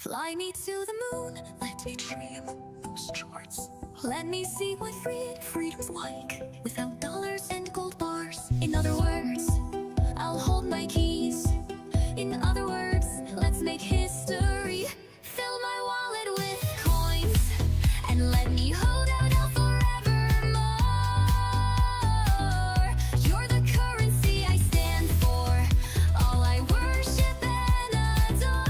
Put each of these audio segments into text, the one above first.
Fly me to the moon, let me dream those charts. Let me see what freedom's like, without dollars and gold bars. In other words, I'll hold my keys. In other words, let's make history. Fill my wallet with coins, and let me hold out forevermore. You're the currency I stand for, all I worship and adore.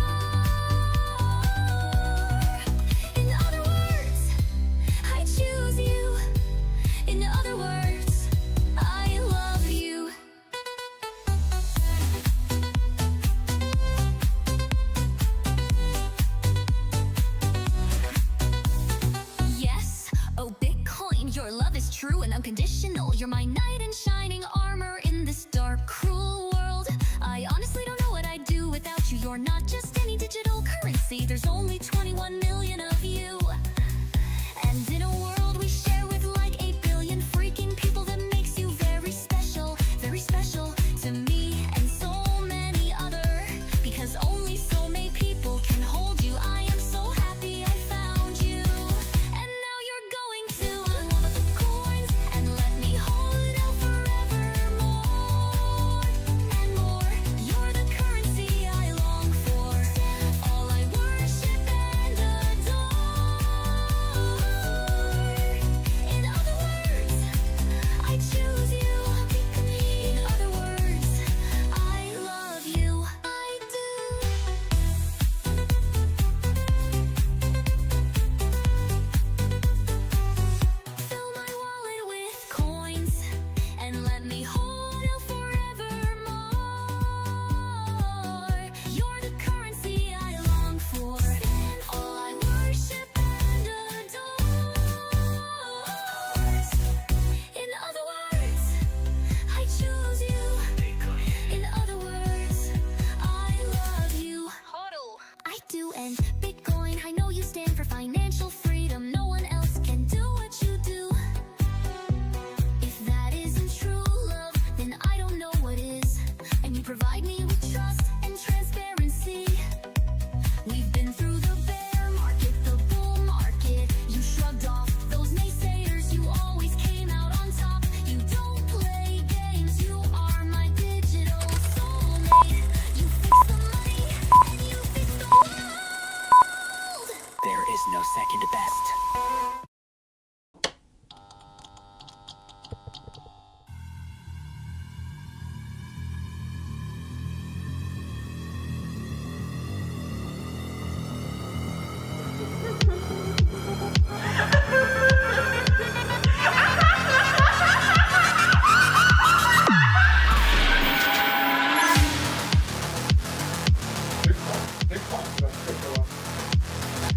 In other words, I choose you. In other words, I love you. Yes, oh Bitcoin, your love is true and unconditional. You're my knight in shining armor in this dark, cruel world. I honestly don't know what I'd do without you. You're not just any digital currency. There's only 21 million of you. And in a world we share with like 8 billion freaking people, that makes you very special to me and so many other. Because only so many people can hold you. I am so happy I found you. And now you're going to love the coins, and let me hold out forevermore and more. You're the currency I long for, all I worship and adore. In other words, I choose you. In other words, I love you. I do. Fill my wallet with coins, and let me hold out forevermore. You're the currency I long for, all I worship and adore. In other words, I choose you. In other words, I love you. Hodl. I do, and Bitcoin, I know you stand for financial freedom. No one else can do what you do. If that isn't true love, then I don't know what is. And you provide me with trust and transparency. We've been through the bear market, the bull market. You shrugged off those naysayers, you always came out on top. You don't play games, you are my digital soulmate. You fix the money, and you fix the world. There is no second best.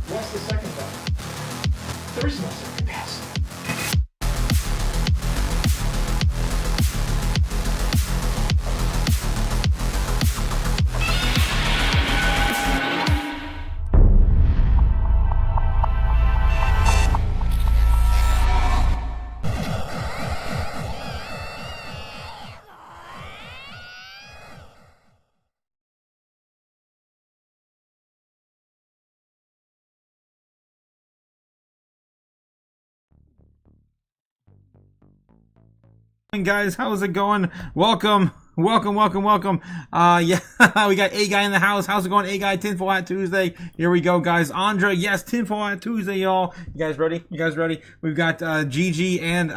What's the second best? There is no second best. Guys, how's it going? Welcome. Yeah, we got A Guy in the house. How's it going, A Guy? Tinfoil Hat Tuesday. Here we go, guys. Andra, yes, Tinfoil Hat Tuesday, y'all. You guys ready? We've got Gigi and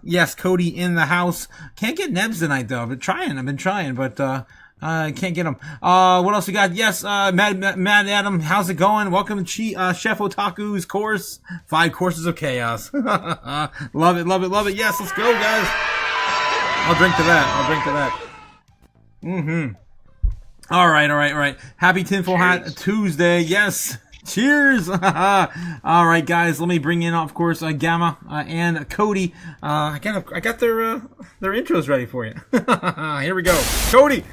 yes, Cody in the house. Can't get Nebs tonight though. I've been trying, but can't get them. What else we got? Yes, Mad Adam, how's it going? Welcome to Chef Otaku's course, 5 courses of chaos. Love it. Yes, let's go, guys. I'll drink to that. All right. Happy Tinfoil Hat Tuesday. Yes. Cheers. All right, guys, let me bring in, of course, Gamma and Cody. I got their intros ready for you. Here we go. Cody.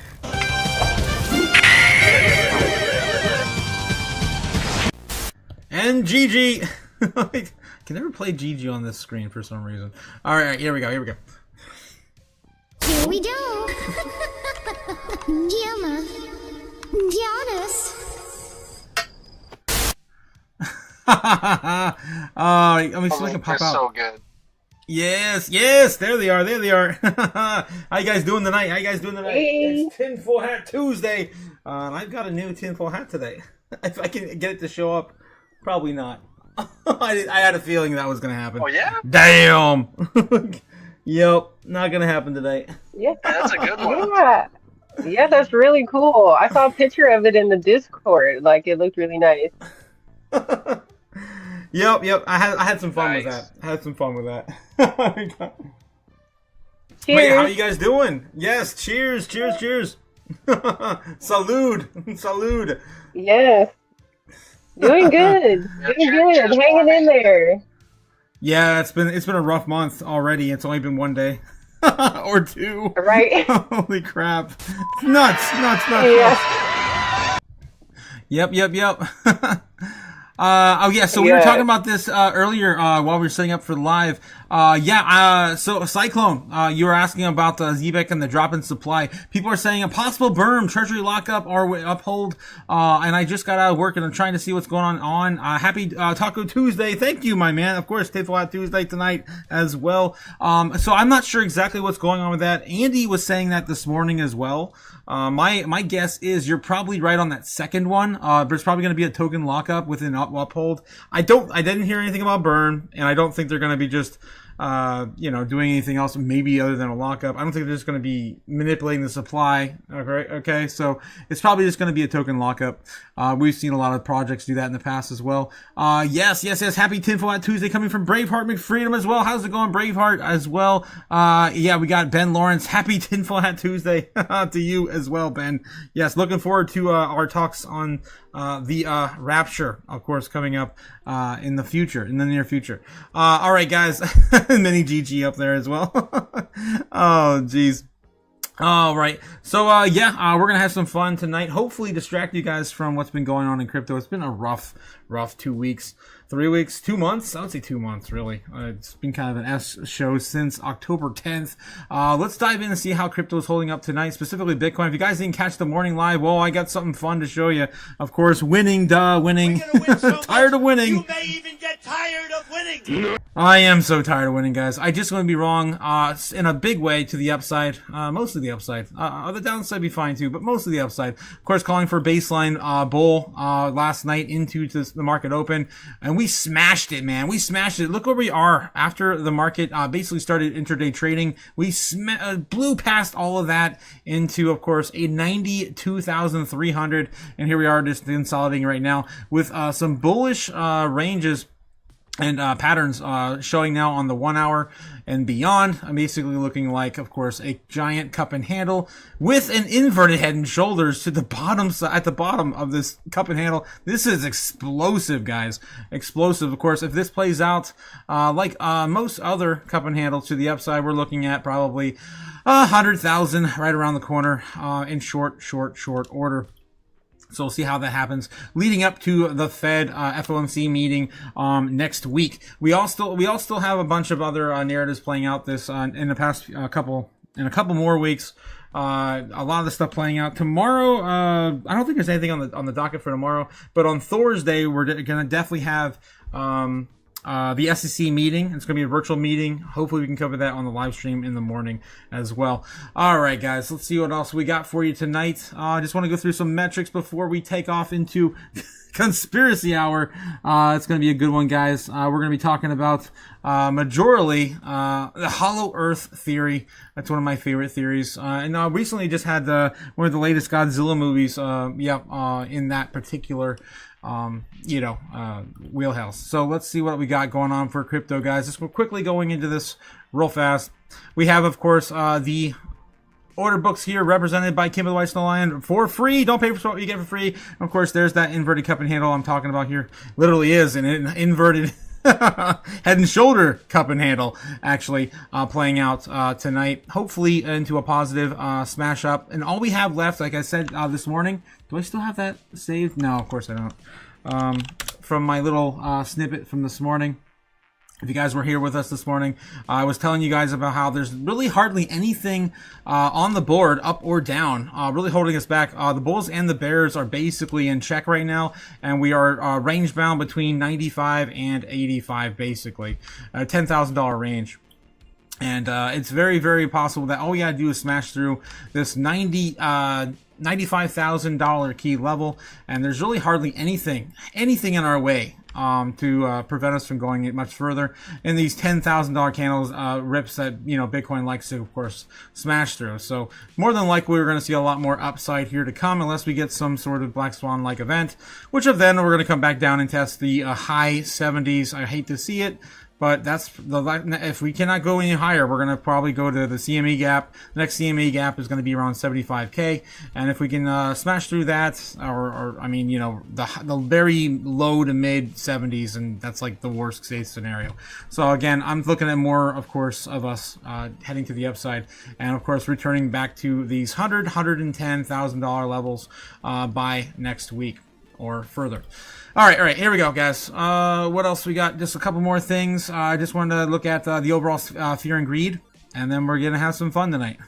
And Gigi. I can never play Gigi on this screen for some reason. All right, here we go. Here we go. Gamma. Giannis. Let me see if I can pop They're out. so good. Yes, there they are. How you guys doing tonight? Hey. It's Tinfoil Hat Tuesday. And I've got a new tinfoil hat today. If I can get it to show up, probably not. I had a feeling that was going to happen. Oh, yeah? Damn. Yep, not going to happen today. Yeah. That's a good one. Yeah. Yeah, that's really cool. I saw a picture of it in the Discord. Like, it looked really nice. Yep. I had some fun with Nice. that. Cheers. Wait, how are you guys doing? Yes, cheers. Salud. Yes. Doing good. Yeah, Doing cheers, good. Hanging in there. Yeah, it's been a rough month already. It's only been one day or two. Right? Holy crap! Nuts. Yeah. Yep. Oh yeah, so we were Yeah. talking about this earlier while we were setting up for live. So Cyclone, you were asking about the ZBEC and the drop in supply. People are saying a possible berm, treasury lockup, or uphold. And I just got out of work and I'm trying to see what's going on. Happy Taco Tuesday. Thank you, my man. Of course, Tinfoil Hat Tuesday tonight as well. So I'm not sure exactly what's going on with that. Andy was saying that this morning as well. My guess is you're probably right on that second one. There's probably going to be a token lockup with an uphold. I didn't hear anything about burn, and I don't think they're going to be just doing anything else maybe other than a lockup. I don't think they're just going to be manipulating the supply. Okay, so it's probably just going to be a token lockup. We've seen a lot of projects do that in the past as well. Yes. Happy Tinfoil Hat Tuesday coming from Braveheart McFreedom as well. How's it going, Braveheart, as well? Yeah, we got Ben Lawrence. Happy Tinfoil Hat Tuesday to you as well, Ben. Yes, looking forward to our talks on the Rapture, of course, coming up in the near future. All right, guys. Mini GG up there as well. Oh, jeez. All right. So, we're going to have some fun tonight. Hopefully distract you guys from what's been going on in crypto. It's been a rough 2 weeks, 3 weeks, 2 months. I would say 2 months, really. It's been kind of an S show since October 10th. Let's dive in and see how crypto is holding up tonight, specifically Bitcoin. If you guys didn't catch the morning live, well, I got something fun to show you. Of course, winning. Winning. Tired of winning. You may even get tired of winning. I am so tired of winning, guys. I just want to be wrong in a big way to the upside. Mostly the upside. The downside be fine too, but mostly the upside. Of course, calling for a baseline bull last night into the market open, and we smashed it, man. We smashed it. Look where we are after the market basically started intraday trading. We blew past all of that into, of course, a 92,300, and here we are just consolidating right now with some bullish ranges and patterns showing now on the 1 hour and beyond. I'm basically looking like, of course, a giant cup and handle with an inverted head and shoulders to the bottom at the bottom of this cup and handle. This is explosive, guys. Explosive. Of course, if this plays out like most other cup and handles to the upside, we're looking at probably 100,000 right around the corner in short order. So we'll see how that happens leading up to the Fed FOMC meeting next week. We all still have a bunch of other narratives playing out this in the past couple more weeks. A lot of the stuff playing out tomorrow. I don't think there's anything on the docket for tomorrow, but on Thursday we're gonna definitely have the SEC meeting. It's going to be a virtual meeting. Hopefully we can cover that on the live stream in the morning as well. All right, guys, let's see what else we got for you tonight. I just want to go through some metrics before we take off into conspiracy hour. It's going to be a good one, guys. We're going to be talking about majorly the hollow earth theory. That's one of my favorite theories. And recently just had one of the latest Godzilla movies in that particular wheelhouse. So let's see what we got going on for crypto, guys. Just quickly going into this real fast. We have, of course, the order books here represented by Kim of the White Snow Lion for free. Don't pay for what you get for free. Of course, there's that inverted cup and handle I'm talking about here. Literally is an inverted head and shoulder cup and handle actually playing out tonight, hopefully into a positive smash up. And all we have left, like I said this morning, do I still have that saved? No, of course I don't. From my little snippet from this morning, If you guys were here with us this morning, I was telling you guys about how there's really hardly anything on the board, up or down, really holding us back. The Bulls and the Bears are basically in check right now, and we are range bound between 95 and 85, basically, a $10,000 range. And it's very, very possible that all we gotta do is smash through this $95,000 key level, and there's really hardly anything in our way to prevent us from going much further in these $10,000 candles rips that Bitcoin likes to, of course, smash through. So more than likely we're going to see a lot more upside here to come, unless we get some sort of black swan like event, which of then we're going to come back down and test the high 70s. I hate to see it, but that's if we cannot go any higher, we're going to probably go to the CME gap. The next CME gap is going to be around 75K, and if we can smash through that, or I mean, the very low to mid 70s, and that's like the worst case scenario. So again, I'm looking at more, of course, of us heading to the upside, and of course returning back to these $110,000 levels by next week or further. All right, here we go, guys. What else we got? Just a couple more things. I just wanted to look at the overall fear and greed, and then we're gonna have some fun tonight.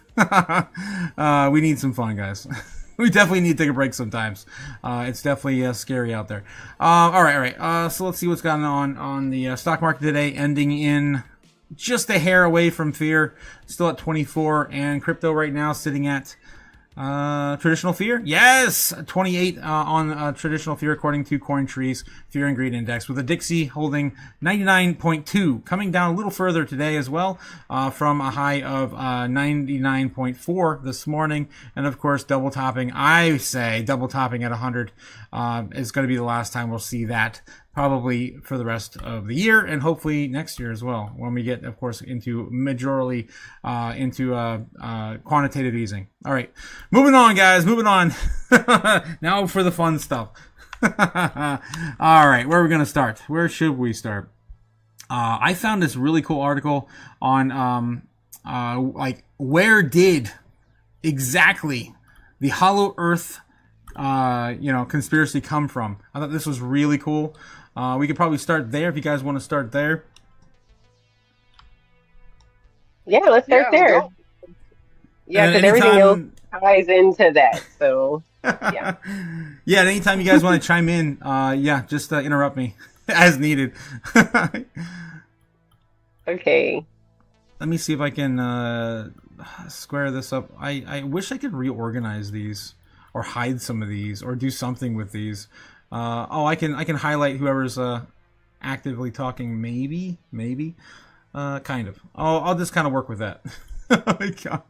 We need some fun, guys. We definitely need to take a break sometimes. It's definitely scary out there. All right. So let's see what's going on the stock market today, ending in just a hair away from fear, still at 24, and crypto right now sitting at traditional fear, yes, 28 on traditional fear according to CoinTree's Fear and Greed Index, with a Dixie holding 99.2, coming down a little further today as well, from a high of 99.4 this morning, and of course double topping. I say double topping at 100 is going to be the last time we'll see that. Probably for the rest of the year, and hopefully next year as well, when we get, of course, into majorly into quantitative easing. All right, moving on, guys. Moving on. Now for the fun stuff. All right, where are we gonna start? Where should we start? I found this really cool article on like where did exactly the Hollow Earth conspiracy come from. I thought this was really cool. We could probably start there if you guys want to start there. Yeah, let's start there. Yeah, because everything else ties into that. So, yeah. Yeah, anytime you guys want to chime in, just interrupt me as needed. Okay. Let me see if I can square this up. I wish I could reorganize these, or hide some of these, or do something with these. I can highlight whoever's actively talking. Maybe, kind of. I'll just kind of work with that. Oh my god.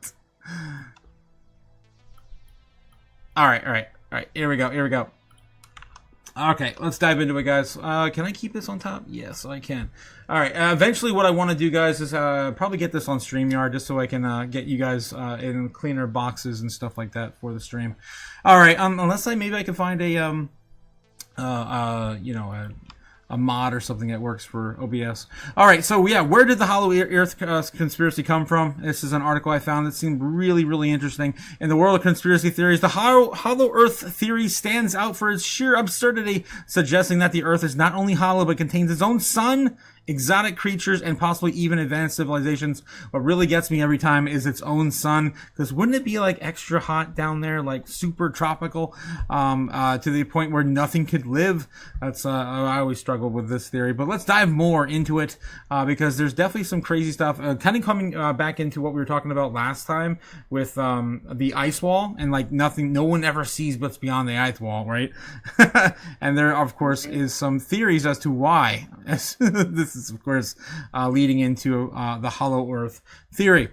All right. Here we go. Okay, let's dive into it, guys. Can I keep this on top? Yes, I can. All right. Eventually, what I want to do, guys, is probably get this on StreamYard, just so I can get you guys in cleaner boxes and stuff like that for the stream. All right. Unless maybe I can find a mod or something that works for OBS. All right, so yeah, where did the Hollow Earth conspiracy come from? This is an article I found that seemed really, really interesting. In the world of conspiracy theories, the Hollow Earth theory stands out for its sheer absurdity, suggesting that the Earth is not only hollow but contains its own sun, exotic creatures, and possibly even advanced civilizations. What really gets me every time is its own sun, because wouldn't it be like extra hot down there, like super tropical, to the point where nothing could live? That's I always struggle with this theory, but let's dive more into it, because there's definitely some crazy stuff, kind of coming back into what we were talking about last time with the ice wall, and like no one ever sees what's beyond the ice wall, right? And there, of course, is some theories as to why. This is, of course, leading into the Hollow Earth theory.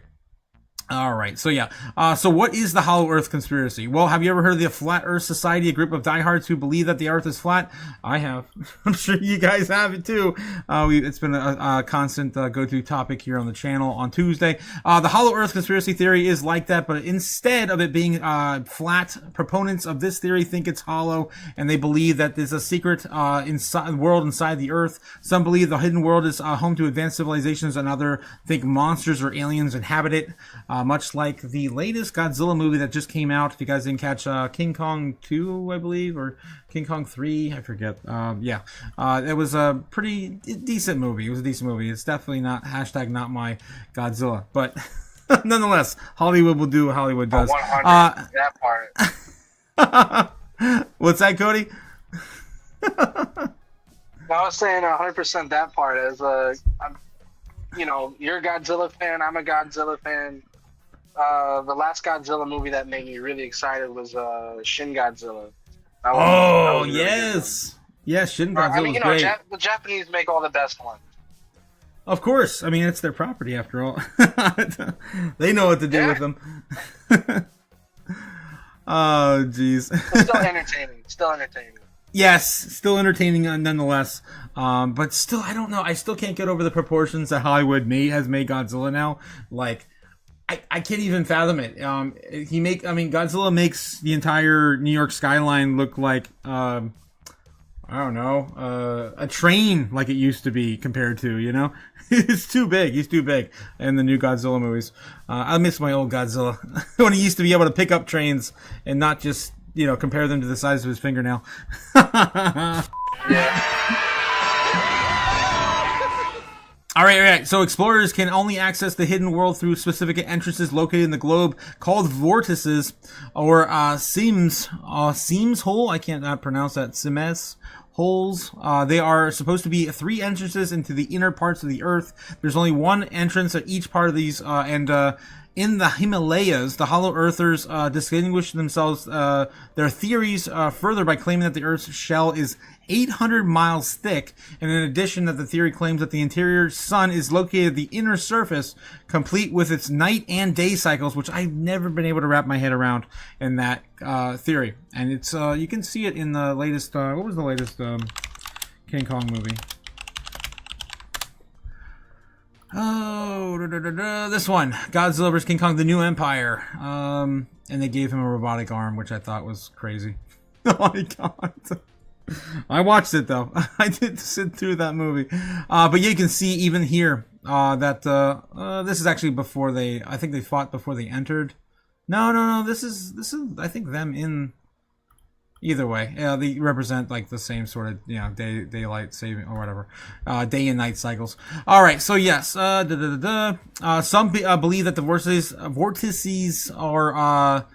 All right, so yeah. So what is the Hollow Earth conspiracy? Well, have you ever heard of the Flat Earth Society, a group of diehards who believe that the Earth is flat? I have. I'm sure you guys have it too. It's been a constant go-to topic here on the channel on Tuesday. The Hollow Earth conspiracy theory is like that, but instead of it being flat, proponents of this theory think it's hollow, and they believe that there's a secret world inside the Earth. Some believe the hidden world is home to advanced civilizations, and others think monsters or aliens inhabit it. much like the latest Godzilla movie that just came out. If you guys didn't catch King Kong 2, I believe, or King Kong 3, I forget. It was a pretty decent movie. It was a decent movie. It's definitely not not my Godzilla, but nonetheless, Hollywood will do what Hollywood does. 100, that part. What's that, Cody? I was saying 100% that part. As you're a Godzilla fan. I'm a Godzilla fan. The last Godzilla movie that made me really excited was Shin Godzilla. That was really yes, yes, Shin Godzilla was great. The Japanese make all the best ones. Of course, I mean it's their property after all. They know what to do with them. Oh, jeez. Still entertaining. Yes, still entertaining nonetheless. But still, I don't know. I still can't get over the proportions that Hollywood has made Godzilla now. Like, I can't even fathom it. Godzilla makes the entire New York skyline look like, I don't know, a train like it used to be compared to, you know? It's too big. He's too big in the new Godzilla movies. I miss my old Godzilla when he used to be able to pick up trains and not just, compare them to the size of his fingernail. All right. So explorers can only access the hidden world through specific entrances located in the globe called vortices or seams hole. I can't pronounce that. Semes holes. They are supposed to be 3 entrances into the inner parts of the earth. There's only 1 entrance at each part of these, and in the Himalayas, the Hollow Earthers distinguish themselves, their theories further by claiming that the Earth's shell is 800 miles thick, and in addition that the theory claims that the interior sun is located at the inner surface, complete with its night and day cycles, which I've never been able to wrap my head around in that theory. And it's you can see it in the latest, what was the latest King Kong movie? This one, Godzilla vs. King Kong: The New Empire. And they gave him a robotic arm, which I thought was crazy. Oh my god. I watched it though. I did sit through that movie. But you can see even here that this is actually before I think they fought before they entered. No. This is I think them in. Either way, they represent like the same sort of daylight saving or whatever, day and night cycles. All right, so yes, some believe that the vortices are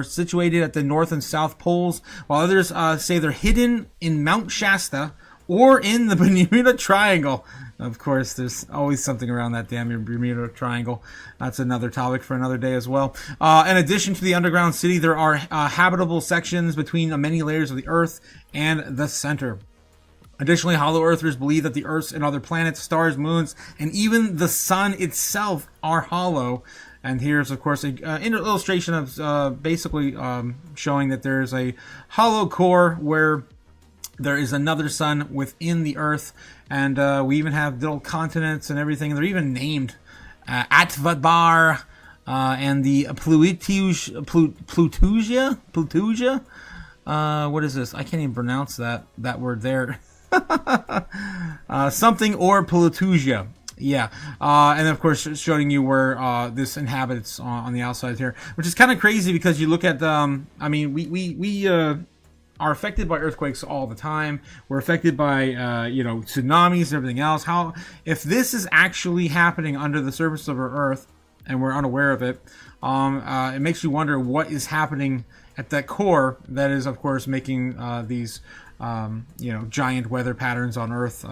situated at the north and south poles, while others say they're hidden in Mount Shasta or in the Bermuda Triangle. Of course, there's always something around that damn Bermuda Triangle. That's another topic for another day as well. In addition to the underground city, there are habitable sections between the many layers of the Earth and the center. Additionally, Hollow Earthers believe that the Earths and other planets, stars, moons, and even the sun itself are hollow. And here's, of course, an illustration of basically showing that there's a hollow core where there is another sun within the Earth, and we even have little continents and everything. They're even named Atvabar and the Plutusia. What is this? I can't even pronounce that word there. Something or Plutusia. Yeah, and of course showing you where this inhabits on the outside here, which is kind of crazy because you look at we are affected by earthquakes all the time. We're affected by tsunamis and everything else. If this is actually happening under the surface of our Earth and we're unaware of it, it makes you wonder what is happening at that core that is, of course, making these giant weather patterns on Earth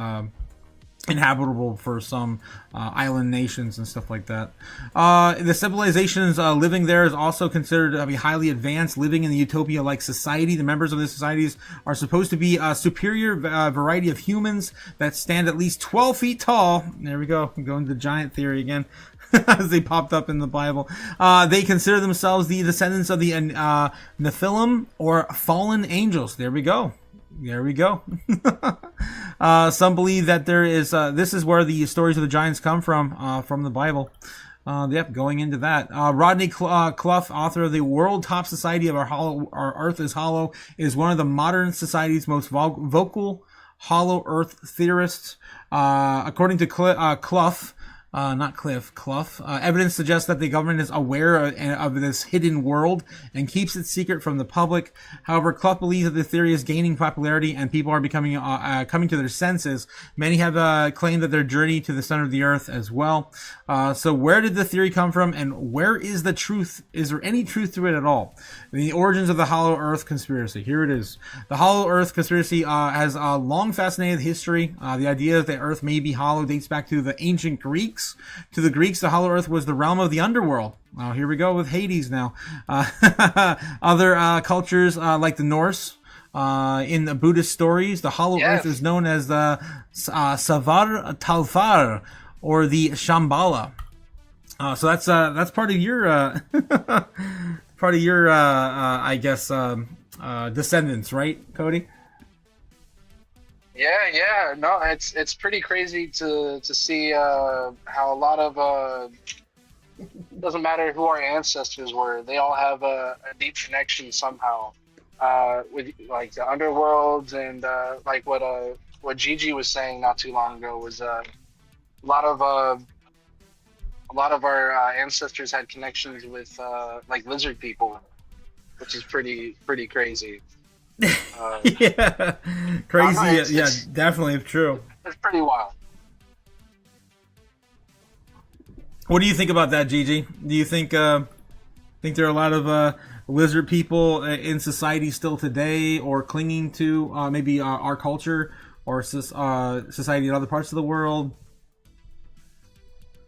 inhabitable for some island nations and stuff like that. The civilizations living there is also considered to be highly advanced, living in the utopia-like society. The members of these societies are supposed to be a superior variety of humans that stand at least 12 feet tall. There we go. I'm going to the giant theory again. As they popped up in the Bible. They consider themselves the descendants of the Nephilim or fallen angels. There we go. Some believe that there is this is where the stories of the giants come from the Bible. Going into that. Rodney Clough, author of the World Top Society of Our Earth is Hollow, is one of the modern society's most vocal hollow Earth theorists. According to Clough, not Cliff, Clough. Evidence suggests that the government is aware of this hidden world and keeps it secret from the public. However, Clough believes that the theory is gaining popularity and people are becoming coming to their senses. Many have claimed that their journey to the center of the earth as well. So where did the theory come from, and where is the truth? Is there any truth to it at all? The origins of the Hollow Earth conspiracy. Here it is. The Hollow Earth conspiracy has long fascinated history. The idea that the Earth may be hollow dates back to the ancient Greeks. To the Greeks, the Hollow Earth was the realm of the underworld. Oh, here we go with Hades now. Other cultures like the Norse, in the Buddhist stories, the Hollow Earth is known as the Savar Talfar, or the Shambhala. So that's part of your I guess descendants, right, Cody? Yeah. No, it's pretty crazy to see how a lot of doesn't matter who our ancestors were, they all have a deep connection somehow with like the underworlds, and like what Gigi was saying not too long ago was a lot of our ancestors had connections with like lizard people, which is pretty crazy. Yeah, crazy. Yeah, definitely true. It's pretty wild. What do you think about that, Gigi? Do you think there are a lot of lizard people in society still today, or clinging to maybe our culture or society in other parts of the world?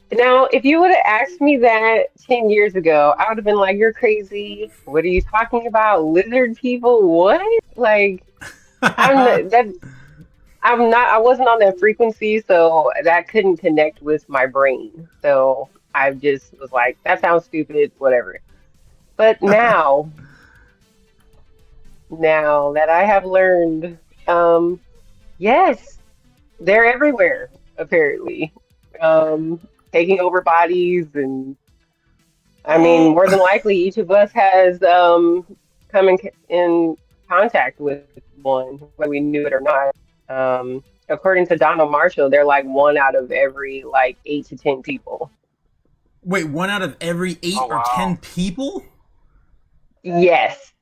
Now, if you would have asked me that 10 years ago, I would have been like, "You're crazy. What are you talking about? Lizard people? What?" Like, I wasn't on that frequency, so that couldn't connect with my brain. So I just was like, "That sounds stupid, whatever." But now that I have learned, yes, they're everywhere, apparently. Taking over bodies, and I mean, more than likely, each of us has come in contact with one, whether we knew it or not. According to Donald Marshall, they're like 1 out of every like 8 to 10 people. Wait, 1 out of every 8 or 10 people? Yes,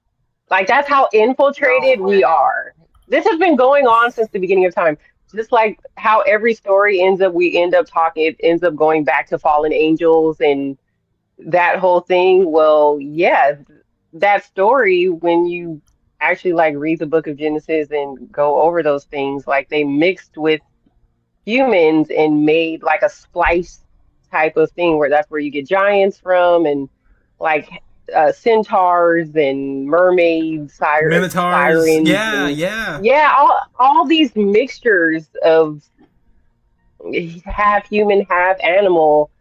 like that's how infiltrated we are. This has been going on since the beginning of time. Just like how every story we end up talking, it ends up going back to fallen angels and that whole thing. Well, yeah, that story, when you actually like read the book of Genesis and go over those things, like they mixed with humans and made like a splice type of thing, where that's where you get giants from, and like centaurs and mermaids, Minotaurs, sirens, all these mixtures of half human, half animal.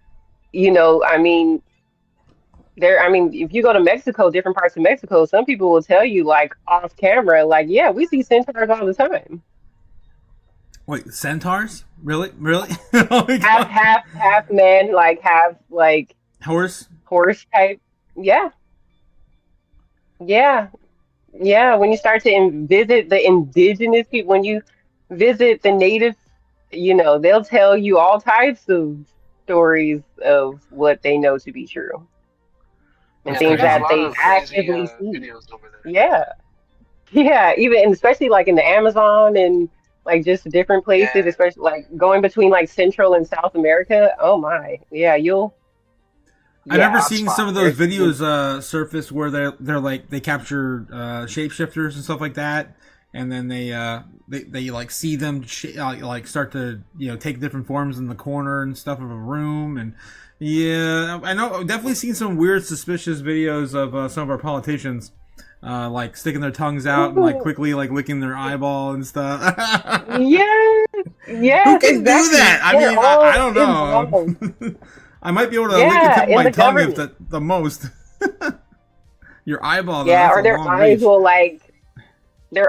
You know, I mean, if you go to Mexico, different parts of Mexico, some people will tell you like off camera, like, yeah, we see centaurs all the time. Wait, centaurs? Really? Oh my God. half man, like half like horse type. Yeah. When you start to visit the indigenous people, when you visit the native, you know, they'll tell you all types of stories of what they know to be true, and things that they actively see. Yeah, even especially like in the Amazon and like just different places, especially like going between like Central and South America. Oh my, yeah, I remember seeing some of those videos surface where they're like they capture shapeshifters and stuff like that, and then they like see them like start to take different forms in the corner and stuff of a room. And yeah, I know I've definitely seen some weird suspicious videos of some of our politicians like sticking their tongues out and like quickly like licking their eyeball and stuff. Yes, who can do that? I mean, I don't know. I might be able to lick the tip of my tongue if the most. Your eyeball. Yeah, or their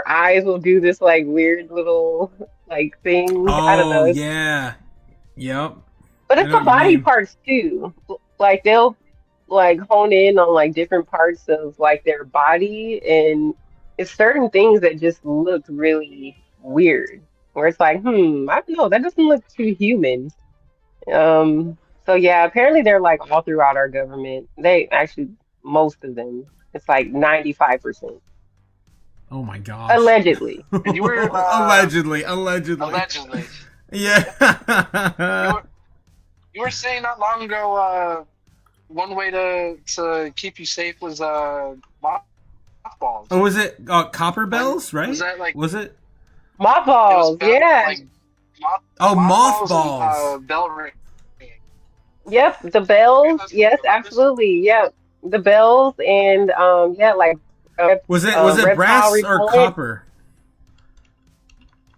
eyes will do this like weird little like thing. I don't know. Yeah. Yep. But it's the body parts too. Like they'll like hone in on like different parts of like their body, and it's certain things that just look really weird. Where it's like, I don't know, that doesn't look too human. So yeah, apparently they're like all throughout our government. They actually most of them. It's like 95%. Oh my gosh. Allegedly. And you were Allegedly. allegedly. Yeah. You were saying not long ago, one way to keep you safe was mothballs. Oh, was it copper bells? Right? Was that like? Was it? Mothballs, yeah. Like, Mothballs. Bell ring. Yep, the bells. Yes, absolutely. Yep. The bells and yeah, like Was it reptile brass or repellent. copper?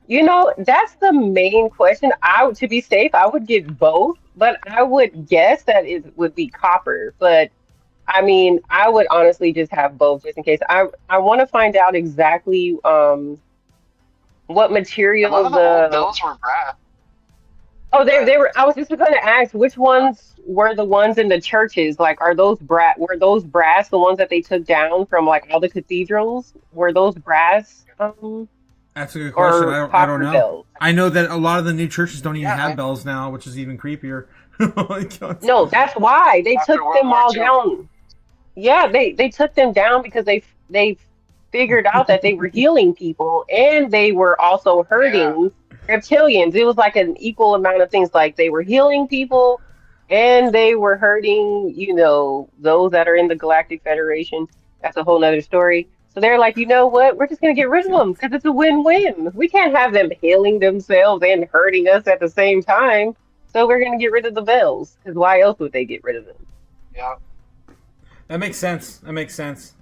You know, that's the main question. To be safe, I would get both, but I would guess that it would be copper. But I mean, I would honestly just have both just in case. I want to find out exactly what A material lot of the old bells were brass. Oh, they were. I was just going to ask which ones were the ones in the churches. Like, were those brass the ones that they took down from like all the cathedrals? Were those brass? That's a good question. Or I don't copper know. bells? I know that a lot of the new churches don't even Yeah, have bells now, which is even creepier. Oh my God. No, that's why they After took World them War all II. down. Yeah, they took them down because they figured out that they were healing people and they were also hurting reptilians. It was like an equal amount of things. Like they were healing people and they were hurting, those that are in the Galactic Federation. That's a whole nother story. So they're like, you know what? We're just gonna get rid of them because it's a win-win. We can't have them healing themselves and hurting us at the same time. So we're gonna get rid of the bells because why else would they get rid of them? Yeah. That makes sense.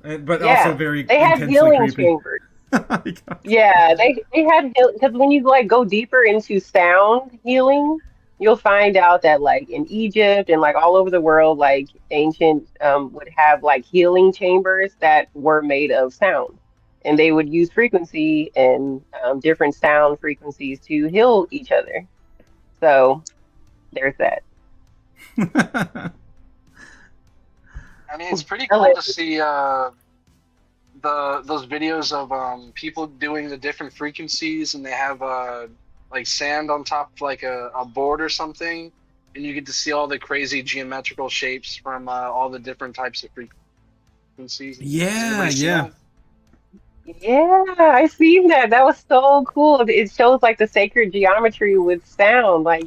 But Yeah, also very they had intensely healing creepy. chambers. Oh my God. Yeah, they had because when you like go deeper into sound healing, you'll find out that like in Egypt and like all over the world, like ancient would have like healing chambers that were made of sound, and they would use frequency and different sound frequencies to heal each other. So there's that. I mean, it's pretty cool to see those videos of people doing the different frequencies, and they have like sand on top of like a board or something, and you get to see all the crazy geometrical shapes from all the different types of frequencies. Yeah, yeah. Yeah, I seen that. That was so cool. It shows like the sacred geometry with sound, like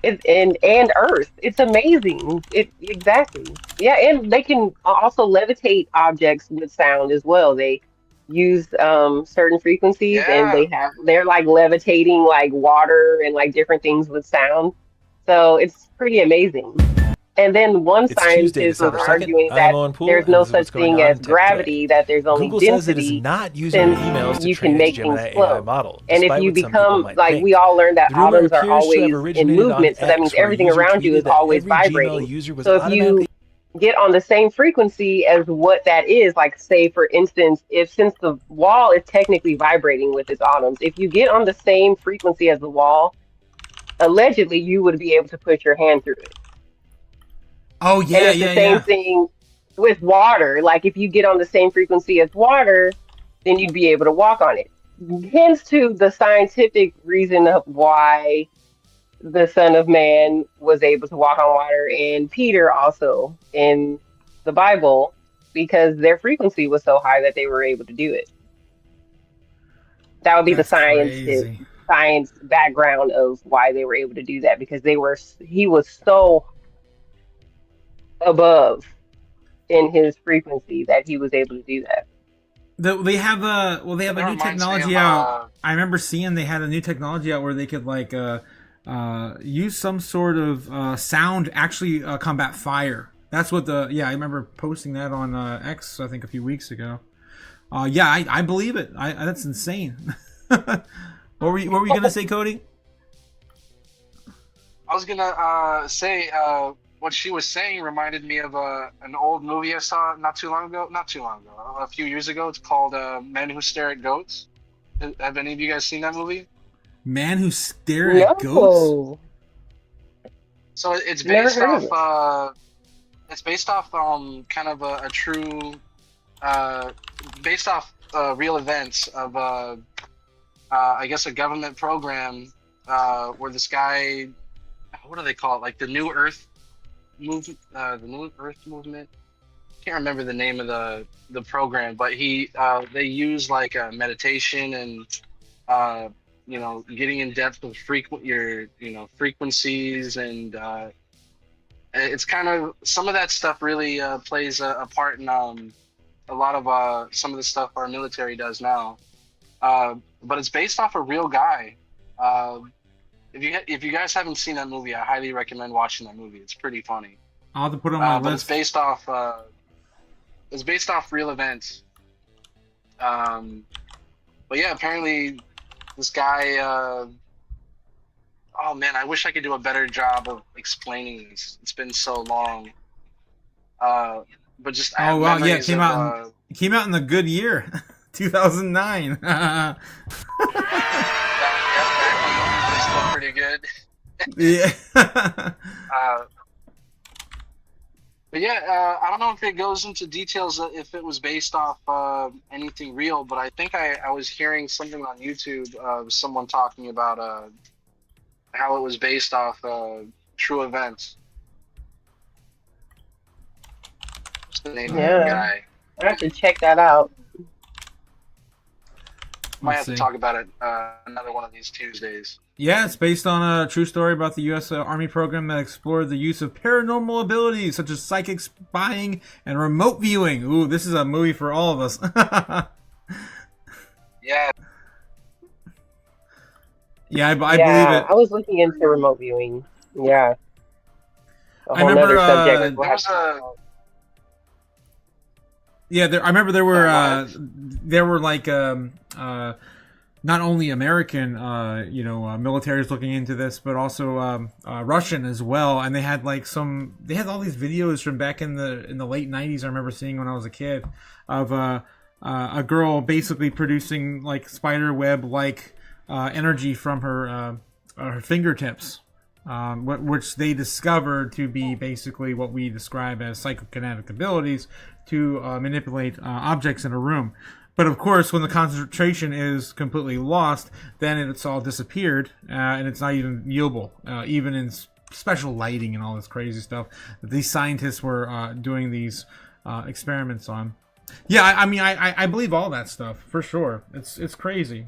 and earth. It's amazing. Exactly. Yeah, and they can also levitate objects with sound as well. They use certain frequencies and they're like levitating like water and like different things with sound. So it's pretty amazing. And then one It's Tuesday, scientist was December 2nd. arguing I'm that Owen Poole, there's and no this is what's such going thing on as in Tech gravity, that there's only Google says it is density, not using since emails to you train can make its things Gemini AI flow. model, And if despite you what some people become might like think. we all learned that The rumor atoms are appears to have always in originated on movement, so that X, means where a everything user around you tweeted is that always every Gmail vibrating. user was So if automatically you get on the same frequency as what that is, like say for instance, if since the wall is technically vibrating with its atoms, if you get on the same frequency as the wall, allegedly you would be able to put your hand through it. Oh And yeah, it's the yeah, same yeah. thing with water. Like if you get on the same frequency as water, then you'd be able to walk on it. Hence to the scientific reason of why the Son of Man was able to walk on water, and Peter also in the Bible, because their frequency was so high that they were able to do it. That would be That's the crazy. science background of why they were able to do that, because he was so above in his frequency that he was able to do that. They have a That new reminds me technology of, out. I remember seeing they had a new technology out where they could like use some sort of sound to actually combat fire. That's what I remember posting that on X I think a few weeks ago. I believe it. That's insane. What were you gonna say, Cody? I was gonna say what she was saying reminded me of an old movie I saw not too long ago, a few years ago. It's called Men Who Stare at Goats. Have any of you guys seen that movie? Man Who Stared at Goats? So it's Never based heard of off kind of a true based off real events of I guess a government program where this guy, what do they call it, like the New Earth Earth movement. Can't remember the name of the program, but they use like meditation and getting in depth with frequencies, and it's kind of some of that stuff really plays a part in a lot of some of the stuff our military does now. But it's based off a real guy. If you guys haven't seen that movie, I highly recommend watching that movie. It's pretty funny. I'll have to put it on my But list. it's based off real events. But yeah, apparently this guy. Oh man, I wish I could do a better job of explaining this. It's been so long. But just I have Oh wow, yeah, memories it came out in the good year, 2009. that still pretty good. Yeah. But yeah, I don't know if it goes into details if it was based off anything real, but I think I was hearing something on YouTube of someone talking about how it was based off true events. What's the name of the guy? I have to check that out. Might Let's have to see. talk about it another one of these Tuesdays. Yeah, it's based on a true story about the U.S. Army program that explored the use of paranormal abilities such as psychic spying and remote viewing. Ooh, this is a movie for all of us. Yeah, Yeah, I believe it. I was looking into remote viewing. Yeah. A I whole remember, nother subject. there We'll was have to a- talk about. Yeah, I remember there were like not only American militaries looking into this, but also Russian as well, and they had all these videos from back in the late 90s. I remember seeing when I was a kid of a girl basically producing like spider web like energy from her fingertips. Which they discovered to be basically what we describe as psychokinetic abilities to manipulate objects in a room. But of course, when the concentration is completely lost, then it's all disappeared, and it's not even viewable, even in special lighting and all this crazy stuff that these scientists were doing these experiments on. Yeah, I mean, I believe all that stuff for sure. It's crazy.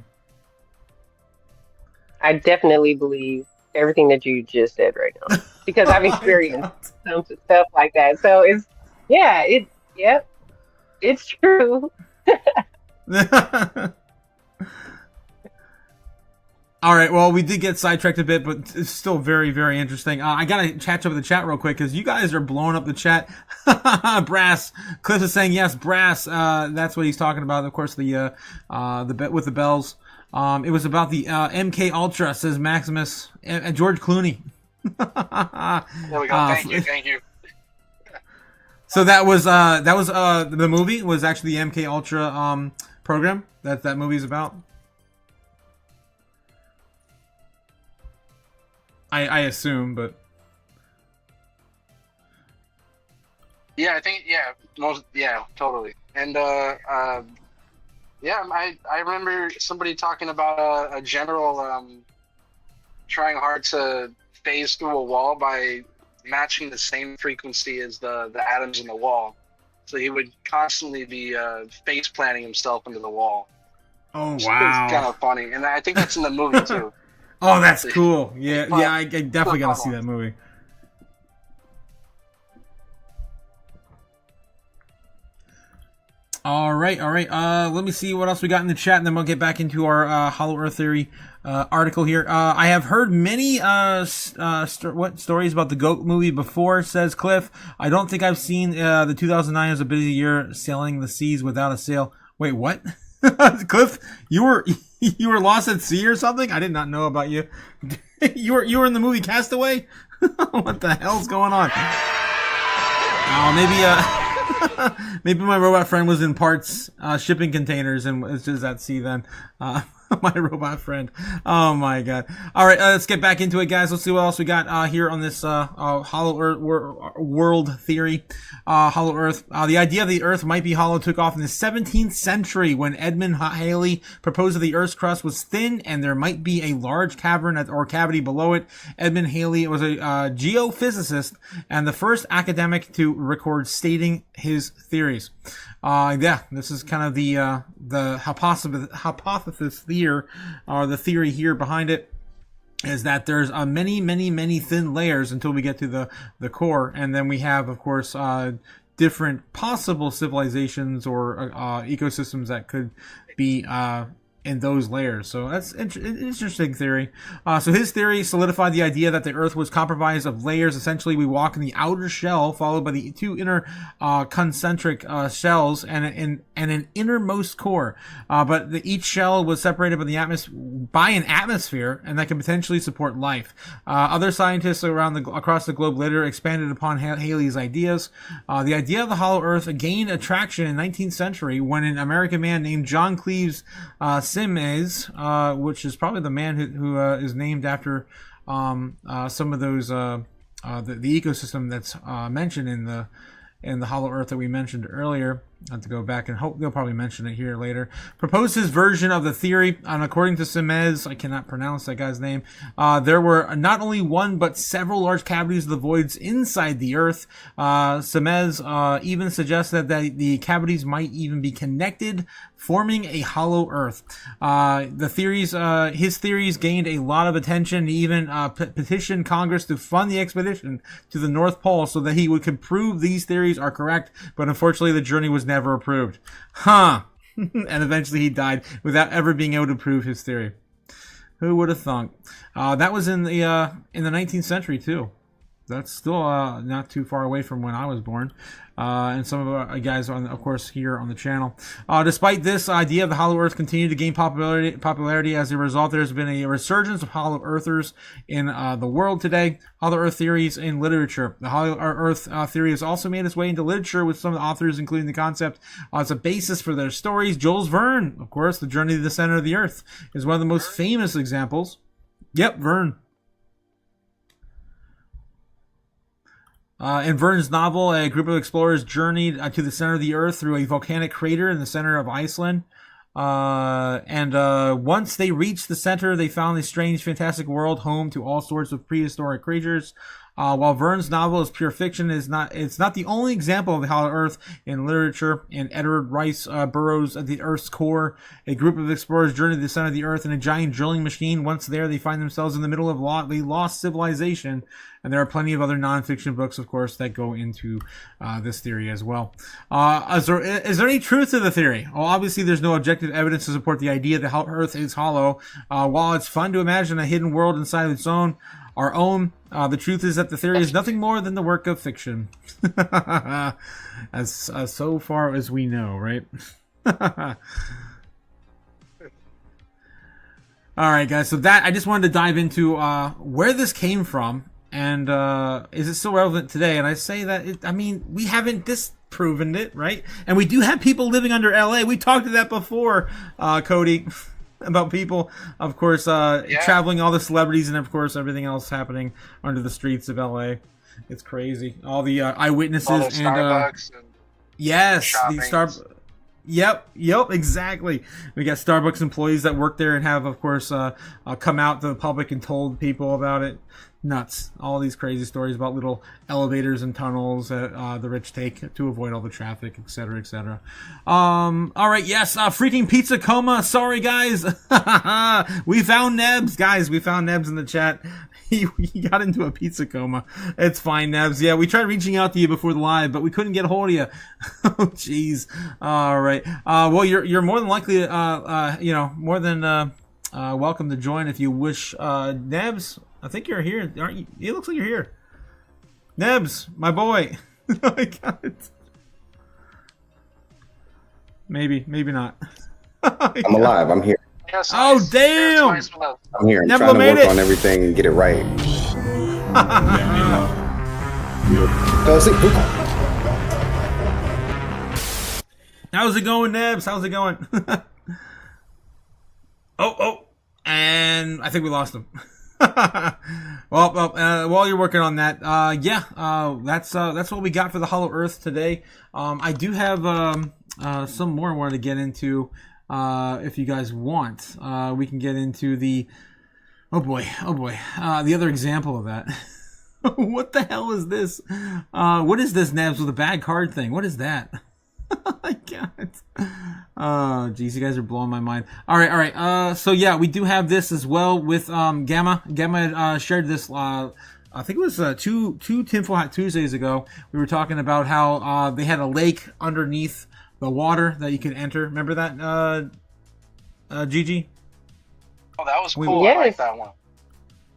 I definitely believe everything that you just said right now because I've experienced some stuff like that. So it's true. All right, well, we did get sidetracked a bit, but it's still very, very interesting. I gotta chat over the chat real quick because you guys are blowing up the chat. Brass, Cliff is saying yes, Brass. That's what he's talking about. Of course, the bet with the bells. It was about the MK Ultra, says Maximus and George Clooney. There we go. Thank you. So that was the movie was actually the MK Ultra program that movie's about. I assume, but Yeah, I think totally. And I remember somebody talking about a general trying hard to phase through a wall by matching the same frequency as the atoms in the wall. So he would constantly be face planting himself into the wall. oh It's wow, kind of funny, and I think that's in the movie too. oh that's cool. Yeah, I definitely gotta see that movie. All right. Let me see what else we got in the chat, and then we'll get back into our Hollow Earth Theory article here. I have heard many stories about the Goat movie before, says Cliff. I don't think I've seen the 2009 was a busy year sailing the seas without a sail. Wait, what? Cliff, you were lost at sea or something? I did not know about you. you were in the movie Castaway? What the hell's going on? Oh, maybe my robot friend was in parts shipping containers and was just at sea then. My robot friend. Oh my god. All right, let's get back into it, guys. Let's see what else we got here on this hollow Earth world theory. Hollow Earth. The idea of the Earth might be hollow took off in the 17th century when Edmund Halley proposed that the Earth's crust was thin and there might be a large cavern or cavity below it. Edmund Halley was a geophysicist and the first academic to record stating his theories. Yeah, this is kind of the hypothesis here, or the theory here behind it, is that there's many thin layers until we get to the core, and then we have, of course, different possible civilizations or ecosystems that could be in those layers. So that's an interesting theory. So his theory solidified the idea that the Earth was comprised of layers. Essentially, we walk in the outer shell, followed by the two inner concentric shells, and an innermost core. But each shell was separated by an atmosphere, and that can potentially support life. Other scientists across the globe later expanded upon Halley's ideas. The idea of the hollow Earth gained attraction in the 19th century when an American man named John Cleves Simes, which is probably the man who is named after some of those the ecosystem that's mentioned in the hollow Earth that we mentioned earlier. I have to go back and hope they'll probably mention it here later. Proposed his version of the theory, and according to Simes, I cannot pronounce that guy's name, there were not only one but several large cavities of the voids inside the Earth. Simes even suggested that the cavities might even be connected, forming a hollow Earth. His theories gained a lot of attention. He even petitioned Congress to fund the expedition to the North Pole so that he could prove these theories are correct. But unfortunately, the journey was never approved. And eventually he died without ever being able to prove his theory. Who would have thunk? That was in the 19th century too. That's still not too far away from when I was born. And some of our guys are, of course, here on the channel. Despite this idea of the hollow Earth continued to gain popularity. As a result, there's been a resurgence of hollow Earthers in the world today. Hollow Earth theories in literature. The hollow Earth theory has also made its way into literature, with some of the authors including the concept as a basis for their stories. Jules Verne, of course, The Journey to the Center of the Earth is one of the most famous examples. Yep, Verne. In Verne's novel, a group of explorers journeyed to the center of the Earth through a volcanic crater in the center of Iceland. Once they reached the center, they found a strange, fantastic world home to all sorts of prehistoric creatures. While Verne's novel is pure fiction, it's not the only example of the hollow Earth in literature. In Edward Rice Burroughs' The Earth's Core, a group of explorers journey to the center of the Earth in a giant drilling machine. Once there, they find themselves in the middle of a lost civilization. And there are plenty of other nonfiction books, of course, that go into this theory as well. Is there any truth to the theory? Well, obviously, there's no objective evidence to support the idea that Earth is hollow. While it's fun to imagine a hidden world inside of our own, the truth is that the theory is nothing more than the work of fiction. as so far as we know, right? All right, guys. So that I just wanted to dive into where this came from. And is it still relevant today? And I say that, we haven't disproven it, right? And we do have people living under LA. We talked to that before, Cody, about people, of course, traveling, all the celebrities, and of course, everything else happening under the streets of LA. It's crazy. All the eyewitnesses all the and Starbucks and yes, shopping. the Starbucks. Yep, exactly. We got Starbucks employees that work there and have, of course, come out to the public and told people about it. Nuts. All these crazy stories about little elevators and tunnels that the rich take to avoid all the traffic, etc., etc. All right, yes, freaking pizza coma. Sorry, guys. We found Nebs. Guys, we found Nebs in the chat. He got into a pizza coma. It's fine, Nebs. Yeah, we tried reaching out to you before the live, but we couldn't get a hold of you. Oh, jeez. All right. Well, you're more than likely, more than welcome to join if you wish. Nebs, I think you're here, aren't you? It looks like you're here. Nebs, my boy. Oh my God. Maybe not. I'm alive. I'm here. Yes, Oh, nice. damn! Yes, nice love. I'm here. I'm Never trying to made work it. on everything and get it right. How's it going, Nebs? How's it going? And I think we lost him. well, while you're working on that, that's what we got for the Hollow Earth today. I do have some more I wanted to get into. If you guys want, we can get into the. Oh boy, the other example of that. What the hell is this? What is this, Nebs, with a bad card thing? What is that? I can't. Oh, geez, you guys are blowing my mind. All right. So yeah, we do have this as well with Gamma. Gamma shared this. I think it was two Tinfoil Hat Tuesdays ago. We were talking about how they had a lake underneath the water that you could enter. Remember that, Gigi? Oh, that was cool. Yes. I like that one.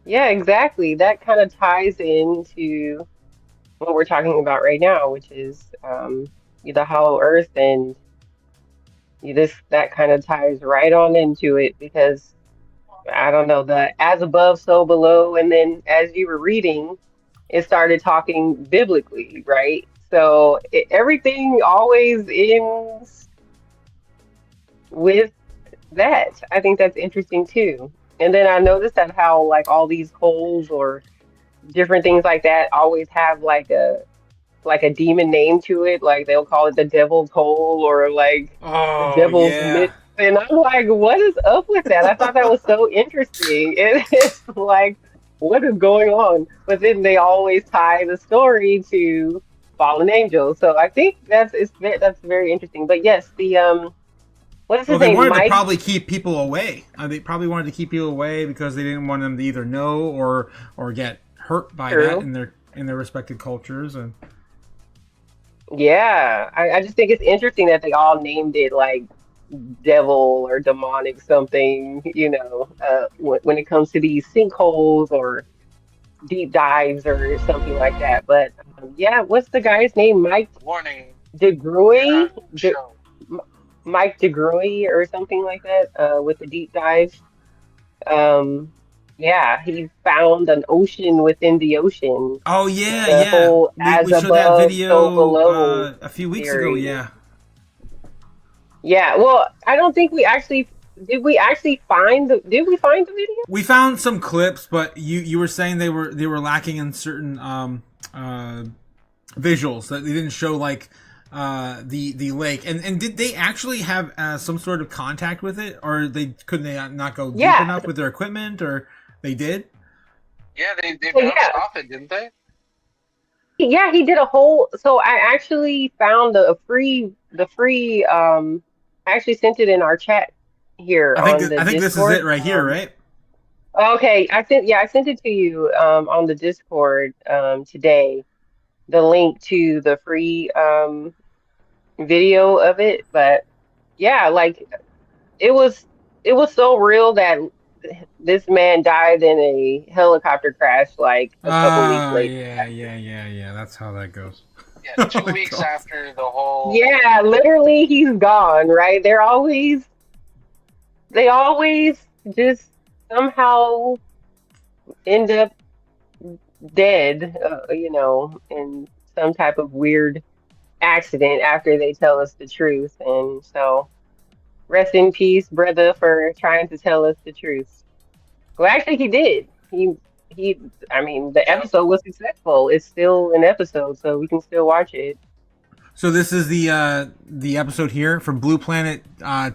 Yeah, exactly. That kind of ties into what we're talking about right now, which is the Hollow Earth, and that kind of ties right on into it because I don't know, the as above, so below, and then as you were reading, it started talking biblically, right? So everything always ends with that. I think that's interesting too. And then I noticed that how like all these holes or different things like that always have like a demon name to it. Like they'll call it the devil's hole or like the devil's myth. And I'm like, what is up with that? I thought that was so interesting. It's like, what is going on? But then they always tie the story to fallen angels. So I think that's very interesting. But yes, the what is his They name? wanted to Mike? probably keep people away. They probably wanted to keep people away because they didn't want them to either know or get hurt by True. that in their respective cultures. And Yeah, I just think it's interesting that they all named it like devil or demonic something, when it comes to these sinkholes or deep dives or something like that. But yeah, what's the guy's name? Mike Warning. DeGruy? Show. Mike DeGruy or something like that, with the deep dive. Yeah, he found an ocean within the ocean. oh yeah, The whole as we showed above, that video so below a few weeks theory. ago. Yeah. Yeah, well, I don't think we actually did. Did we find the video? We found some clips, but you were saying they were lacking in certain visuals, that they didn't show like the lake. And did they actually have some sort of contact with it, or could they not go deep Yeah. enough with their equipment, or they did? Yeah, they Well, bounced yeah. off it, didn't they? Yeah, he did a whole. So I actually found the free. I actually sent it in our chat here I on think the this is Discord. it right here, right? Okay, I sent it to you on the Discord today. The link to the free video of it, but yeah, like it was so real that this man died in a helicopter crash like a couple weeks later. Yeah. That's how that goes. Yeah, 2 Oh my weeks God. after the whole. Yeah, literally he's gone, right? They always just somehow end up dead, in some type of weird accident after they tell us the truth. And so, rest in peace, brother, for trying to tell us the truth. Well, actually, he did. I mean, the episode was successful. It's still an episode, so we can still watch it. So this is the episode here from Blue Planet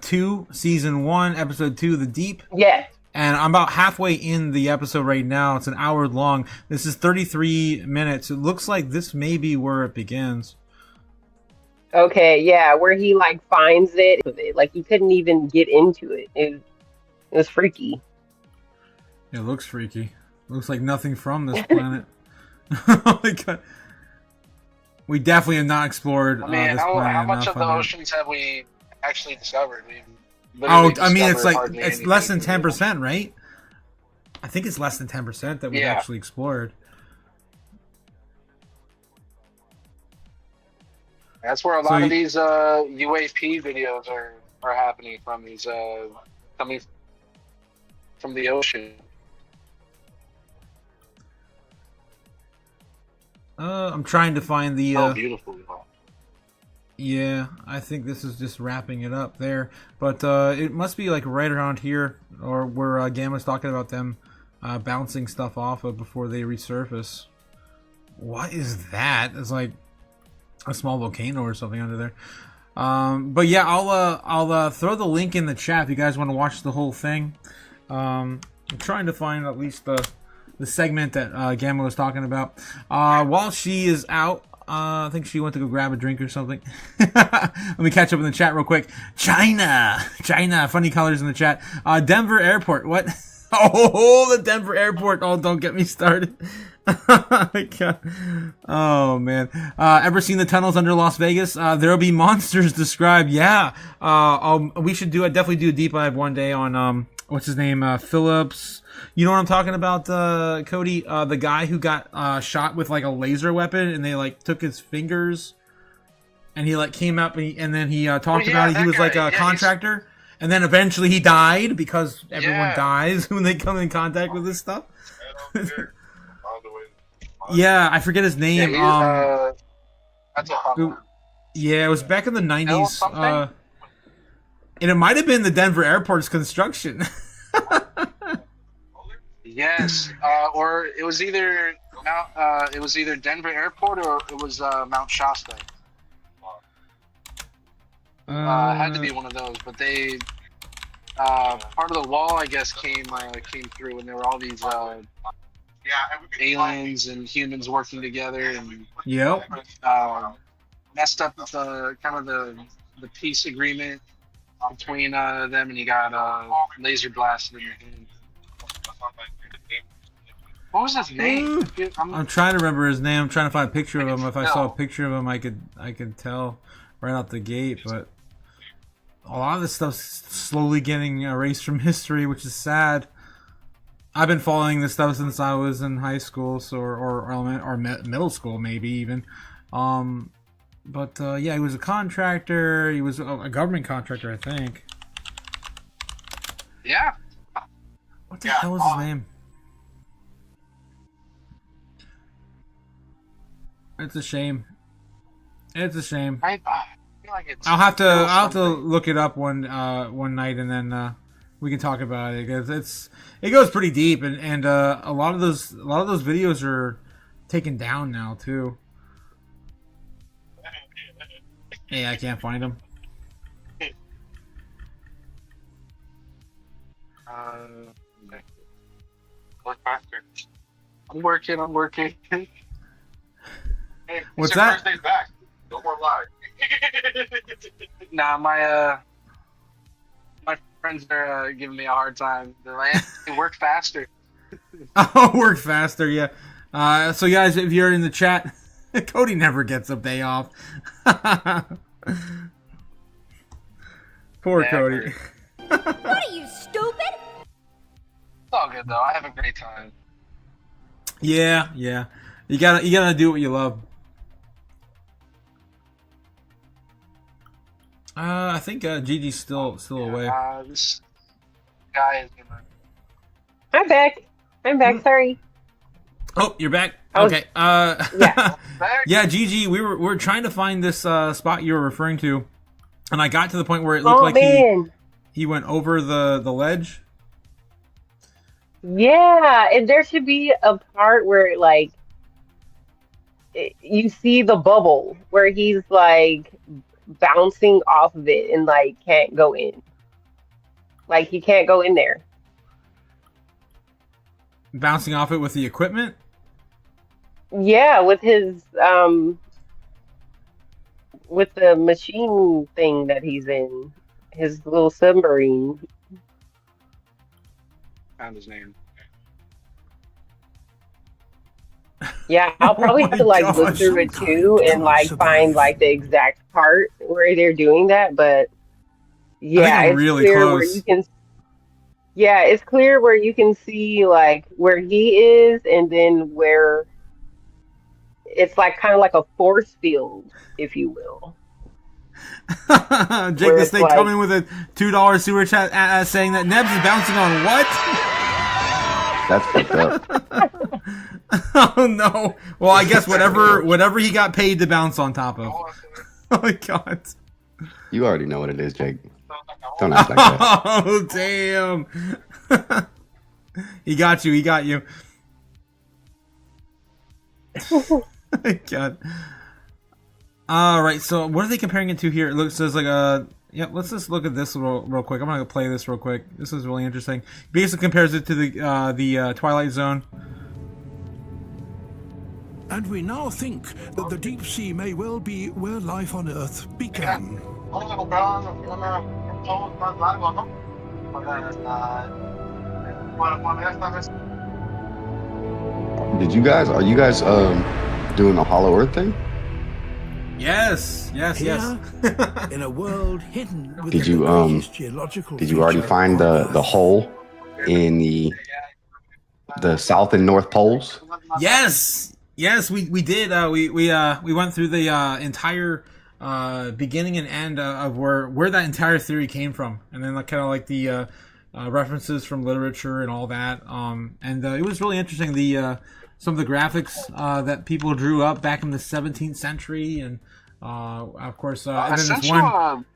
2, Season 1, Episode 2, The Deep. Yes. And I'm about halfway in the episode right now. It's an hour long. This is 33 minutes. It looks like this may be where it begins. Okay, yeah, where he like finds it, like he couldn't even get into it. It was freaky. It looks freaky. Looks like nothing from this planet. Oh my God. We definitely have not explored I mean, this how planet. much of the enough. oceans have we actually discovered? We've Oh, literally I mean, it's discovered like hardly it's less than anything. 10%, right? I think it's less than 10% that we've Yeah. actually explored. That's where a lot of these UAP videos are happening from. These coming from the ocean. I'm trying to find the. Oh, beautiful. Yeah, I think this is just wrapping it up there. But it must be like right around here, or where Gamma's talking about them bouncing stuff off of before they resurface. What is that? It's like a small volcano or something under there. But yeah, I'll throw the link in the chat if you guys want to watch the whole thing. I'm trying to find at least the segment that Gamma was talking about. While she is out, I think she went to go grab a drink or something. Let me catch up in the chat real quick. China, funny colors in the chat. Denver Airport, what? Oh, the Denver Airport. Oh, don't get me started. Oh man. Ever seen the tunnels under Las Vegas? There'll be monsters described. Yeah. We should definitely do a deep dive one day on what's his name? Phillips. You know what I'm talking about, Cody? The guy who got shot with like a laser weapon, and they like took his fingers, and he like came up and then he talked about it. He was like a contractor, and then eventually he died because everyone dies when they come in contact with this stuff. Yeah, I forget his name. Yeah, it was back in the 90s. And it might have been the Denver Airport's construction. Yes, or it was either Denver Airport or it was Mount Shasta. It had to be one of those, but they part of the wall, I guess, came through, and there were all these aliens and humans working together, and messed up the kind of the peace agreement between them, and he got laser blasted in the hand. What was his name? I'm trying to remember his name. I'm trying to find a picture of him. If I saw a picture of him, I could tell right out the gate. But a lot of this stuff's slowly getting erased from history, which is sad. I've been following this stuff since I was in high school, or middle school, maybe even. But yeah, he was a contractor. He was a government contractor, I think. Yeah. What the hell is his name? It's a shame. It's a shame. I feel like I'll have to look it up one night, and then we can talk about it, because it goes pretty deep, and a lot of those videos are taken down now too. Hey, I can't find them. I'm working. Hey, what's your that? First day's back. No more live. Nah, my friends are giving me a hard time. They're like, hey, work faster. Oh, work faster, yeah. So guys, if you're in the chat, Cody never gets a day off. Poor Cody. What are you, stupid? It's all good though. I have a great time. Yeah. You gotta do what you love. I think Gigi's still away. This guy is gonna. I'm back. Sorry. Oh, you're back. was- Okay. Yeah. Yeah, Gigi, we were trying to find this spot you were referring to, and I got to the point where it looked like man. he went over the ledge. Yeah, and there should be a part where like you see the bubble where he's like bouncing off of it and like can't go in. Like he can't go in there. Bouncing off it with the equipment? Yeah, with his with the machine thing that he's in, his little submarine. Found his name. Yeah, I'll probably have to like look through it too and like find like the exact part where they're doing that, but yeah, I'm it's really clear close. where you can. Yeah, it's clear where you can see like where he is, and then where it's like kind of like a force field, if you will. Jake the Snake coming with a $2 super chat saying that Nebs is bouncing on what? That's fucked up. Oh no. Well, I guess whatever he got paid to bounce on top of. Oh my god. You already know what it is, Jake. Don't act like that. Oh damn. He got you. He got you. Oh my god. All right. So what are they comparing it to here? It looks says like a. Yeah, let's just look at this real quick. I'm gonna play this real quick. This is really interesting. Basically compares it to the Twilight Zone. And we now think that the deep sea may well be where life on Earth began. Are you guys doing a Hollow Earth thing? Yes. Here, in a world hidden within Did you the greatest geological did you already feature find the hole in the south and north poles? Yes, we did. We went through the entire beginning and end of where that entire theory came from, and then kind of like the references from literature and all that. And it was really interesting. Some of the graphics that people drew up back in the 17th century, and of course, and I then sent this you one.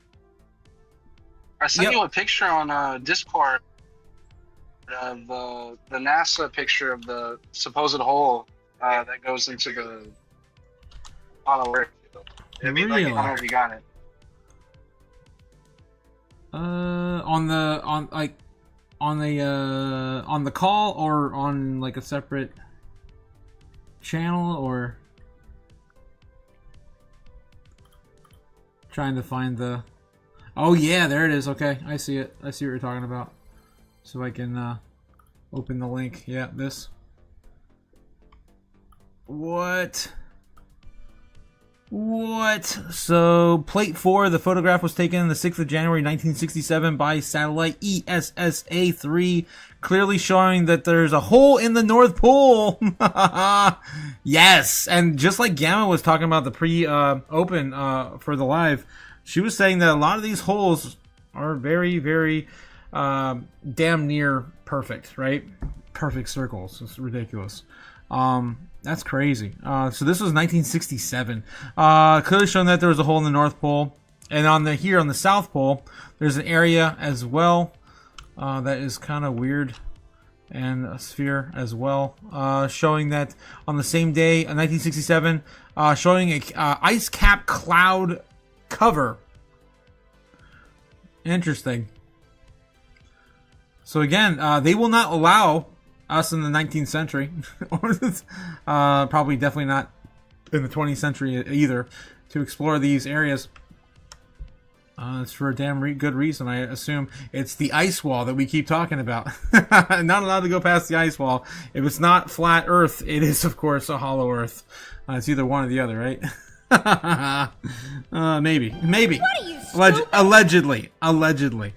I sent Yep. you a picture on Discord of the NASA picture of the supposed hole that goes into the Hollow Earth. I mean, like, I don't know if you got it. On the call or on like a separate channel, or trying to find the. Oh yeah, there it is. Okay, I see it. I see what you're talking about. So I can open the link. Yeah, this. What? So, plate 4, the photograph was taken on the 6th of January 1967 by satellite ESSA-3, clearly showing that there's a hole in the North Pole. Yes, and just like Gamma was talking about the pre-open for the live, she was saying that a lot of these holes are very, very damn near perfect, right? Perfect circles. It's ridiculous. That's crazy. So this was 1967. Clearly showing that there was a hole in the North Pole, and on the South Pole, there's an area as well that is kind of weird, and a sphere as well, showing that on the same day, 1967, showing a ice cap cloud cover. Interesting. So again, they will not allow us in the 19th century, probably definitely not in the 20th century either, to explore these areas. It's for a damn good reason, I assume. It's the ice wall that we keep talking about. Not allowed to go past the ice wall. If it's not flat Earth, it is, of course, a hollow Earth. It's either one or the other, right? Maybe. What are you, stupid? Allegedly.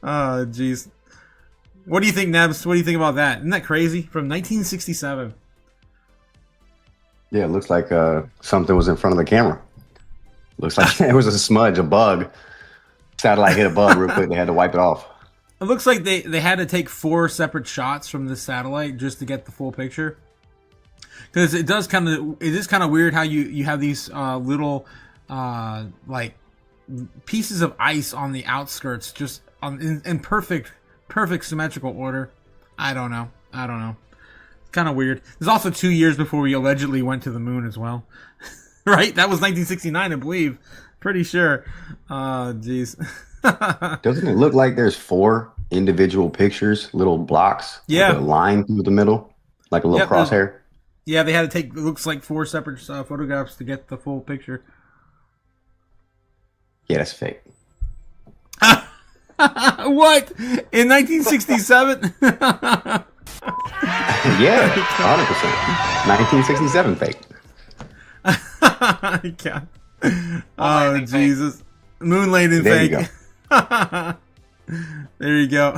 Oh, jeez. What do you think, Nebs? What do you think about that? Isn't that crazy? From 1967. Yeah, it looks like something was in front of the camera. Looks like it was a smudge, a bug. Satellite hit a bug real quick. They had to wipe it off. It looks like they had to take 4 separate shots from the satellite just to get the full picture. Because it is kind of weird how you have these little like pieces of ice on the outskirts, just in perfect symmetrical order. I don't know. It's kind of weird. There's also 2 years before we allegedly went to the moon as well. Right? That was 1969, I believe. Pretty sure. Jeez. Doesn't it look like there's 4 individual pictures, little blocks? Yeah. With a line through the middle, like a little crosshair. Yeah, they had to take, it looks like 4 separate photographs to get the full picture. Yeah, that's fake. What? In 1967? Yeah, 100%. 1967 fake. God. Oh, Jesus. Moon landing There fake. you go. There you go.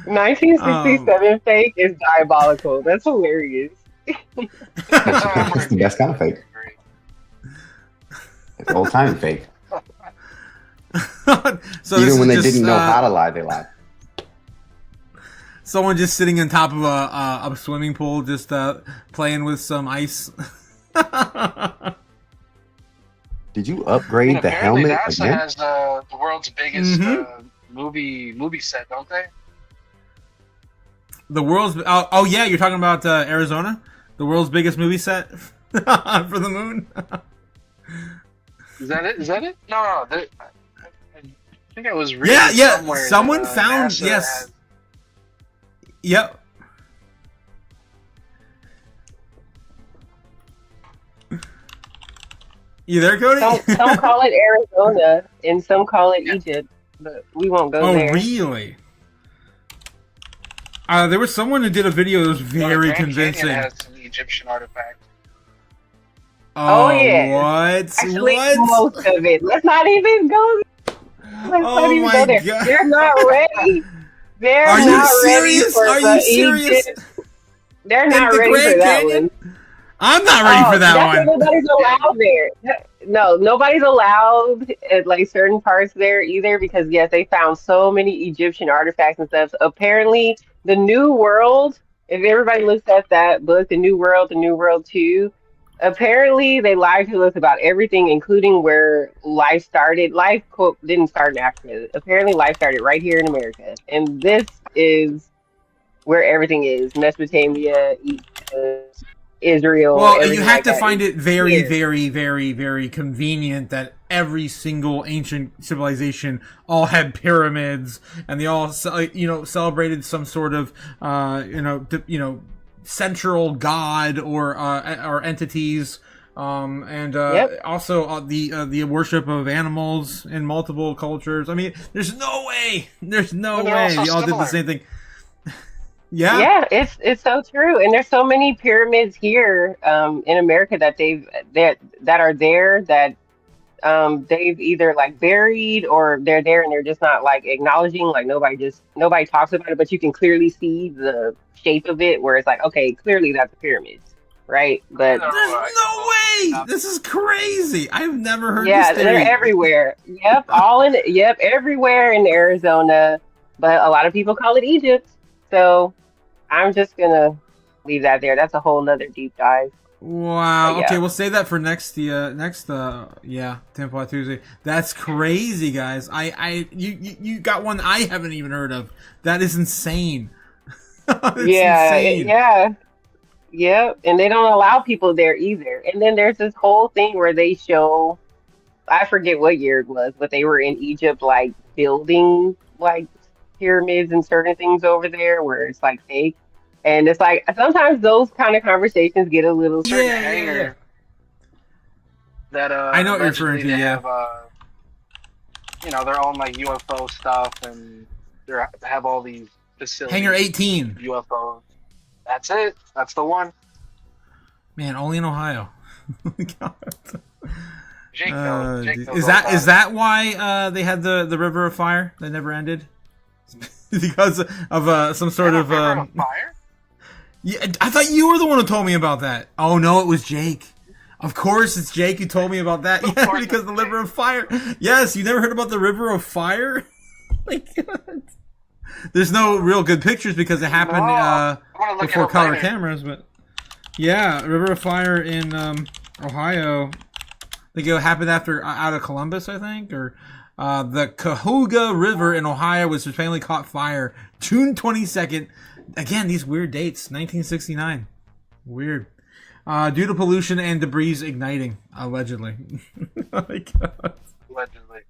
1967 fake is diabolical. That's hilarious. It's the best kind of fake. It's old time fake. So even when they just, didn't know how to lie, they lied. Someone just sitting on top of a swimming pool, just playing with some ice. Did you And upgrade the apparently helmet NASA again? has the world's biggest Mhm. movie set, don't they? The world's oh yeah, you're talking about Arizona, the world's biggest movie set for the moon. Is that it? Is that it? No. I think I was reading Yeah. somewhere. Someone that, found NASA yes. has- Yep. You there, Cody? Some call it Arizona and some call it Egypt, but we won't go Oh, there. really? There was someone who did a video that was very Grand convincing. Canyon has some Egyptian artifacts. Oh, yeah. What? Actually, What? most of it. Let's not even go. Let's Oh not even my go there. God. They're not ready. They're Are you not serious? ready for Are the you serious? Egypt. They're In not the ready Grand for that Canyon? one. I'm not ready for that that's one. why nobody's allowed there. No, nobody's allowed at like certain parts there either because yes, they found so many Egyptian artifacts and stuff. Apparently, the New World. If everybody looks at that book, the New World 2. Apparently, they lied to us about everything, including where life started. Life quote didn't start in Africa. Apparently, life started right here in America, and this is where everything is: Mesopotamia, Egypt, Israel. Well, you everything have like to that find is it very, here. very, very, very convenient that every single ancient civilization all had pyramids, and they all, celebrated some sort of, central god or entities. Yep. Also the worship of animals in multiple cultures. I mean, there's no way. There's no But they're way also they all did the similar. same thing. Yeah. Yeah, it's so true, and there's so many pyramids here in America that are there that they've either like buried or they're there and they're just not like acknowledging. Like nobody talks about it, but you can clearly see the shape of it, where it's like, okay, clearly that's a pyramid, right? But They're There's like, no way. This is crazy. I've never heard yeah, this they're theory. everywhere. Yep, everywhere in Arizona, but a lot of people call it Egypt. So I'm just gonna leave that there. That's a whole nother deep dive. Wow. Yeah. Okay, we'll save that for next Temple Tuesday. That's crazy, guys. You got one I haven't even heard of. That is insane. That's insane. Yeah. Yep. And they don't allow people there either. And then there's this whole thing where they show, I forget what year it was, but they were in Egypt, like building like pyramids and certain things over there where it's like fake. And it's like sometimes those kind of conversations get a little Yeah. hangar that I know what you're referring to, allegedly they yeah. have their own like UFO stuff, and they have all these facilities. Hangar 18. UFOs. That's it. That's the one. Man, only in Ohio. God. Jake knows. Jake knows Is all that about is it. that why they had the River of Fire that never ended? Because of some sort of River of Fire? Yeah, I thought you were the one who told me about that. Oh no, it was Jake. Of course, it's Jake who told me about that. Yeah, course because it's the River of Fire. Yes, you never heard about the River of Fire? My God. There's no real good pictures because it happened No, I wanna look it before up color later. cameras. But yeah, River of Fire in Ohio. I think it happened after out of Columbus, I think, or the Cahuga River in Ohio was finally caught fire June 22nd. Again, these weird dates, 1969. Weird. Due to pollution and debris igniting, allegedly. Oh my God. Allegedly.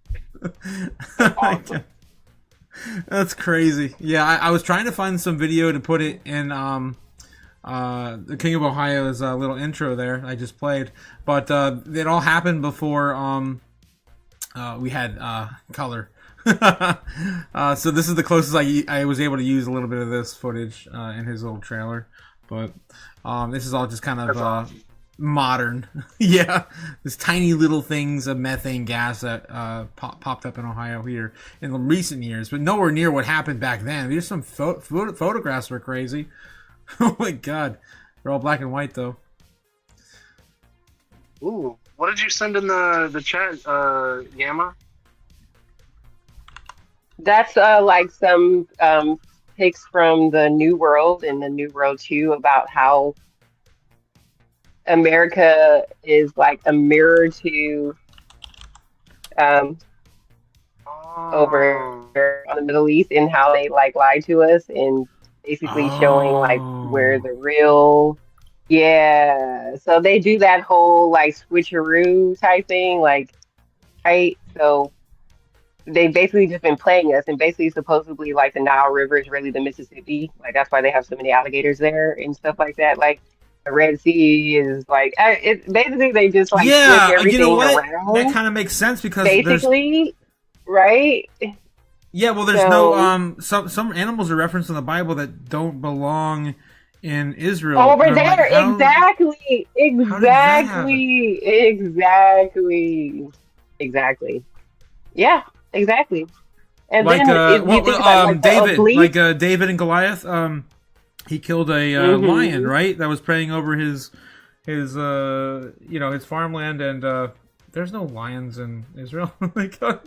Oh my God. That's crazy. Yeah, I was trying to find some video to put it in the King of Ohio's little intro there I just played, but it all happened before we had color. So this is the closest I was able to use a little bit of this footage in his little trailer, but this is all just kind of modern. Yeah, this tiny little things of methane gas that popped up in Ohio here in the recent years, but nowhere near what happened back then. There's some photographs were crazy. Oh my God, they're all black and white though. Ooh, what did you send in the chat, Gamma? That's like some pics from the New World and the New World 2 about how America is like a mirror to um, over Oh. on the Middle East and how they like lied to us and basically showing like where Oh. the real yeah. So they do that whole like switcheroo type thing, like right. So they basically just been playing us and basically supposedly like the Nile River is really the Mississippi. Like that's why they have so many alligators there and stuff like that. Like the Red Sea is like it basically they just like switch Yeah, you know everything what? That around kind of makes sense because there's basically, right? yeah, well, there's no So some animals are referenced in the Bible that don't belong in Israel. over And I'm like, there, exactly, how does that happen? exactly. Yeah, exactly. And Like then if you think about like the David, oblique, like David and Goliath, he killed a lion, right? That was preying over his his farmland, and there's no lions in Israel. Oh my God.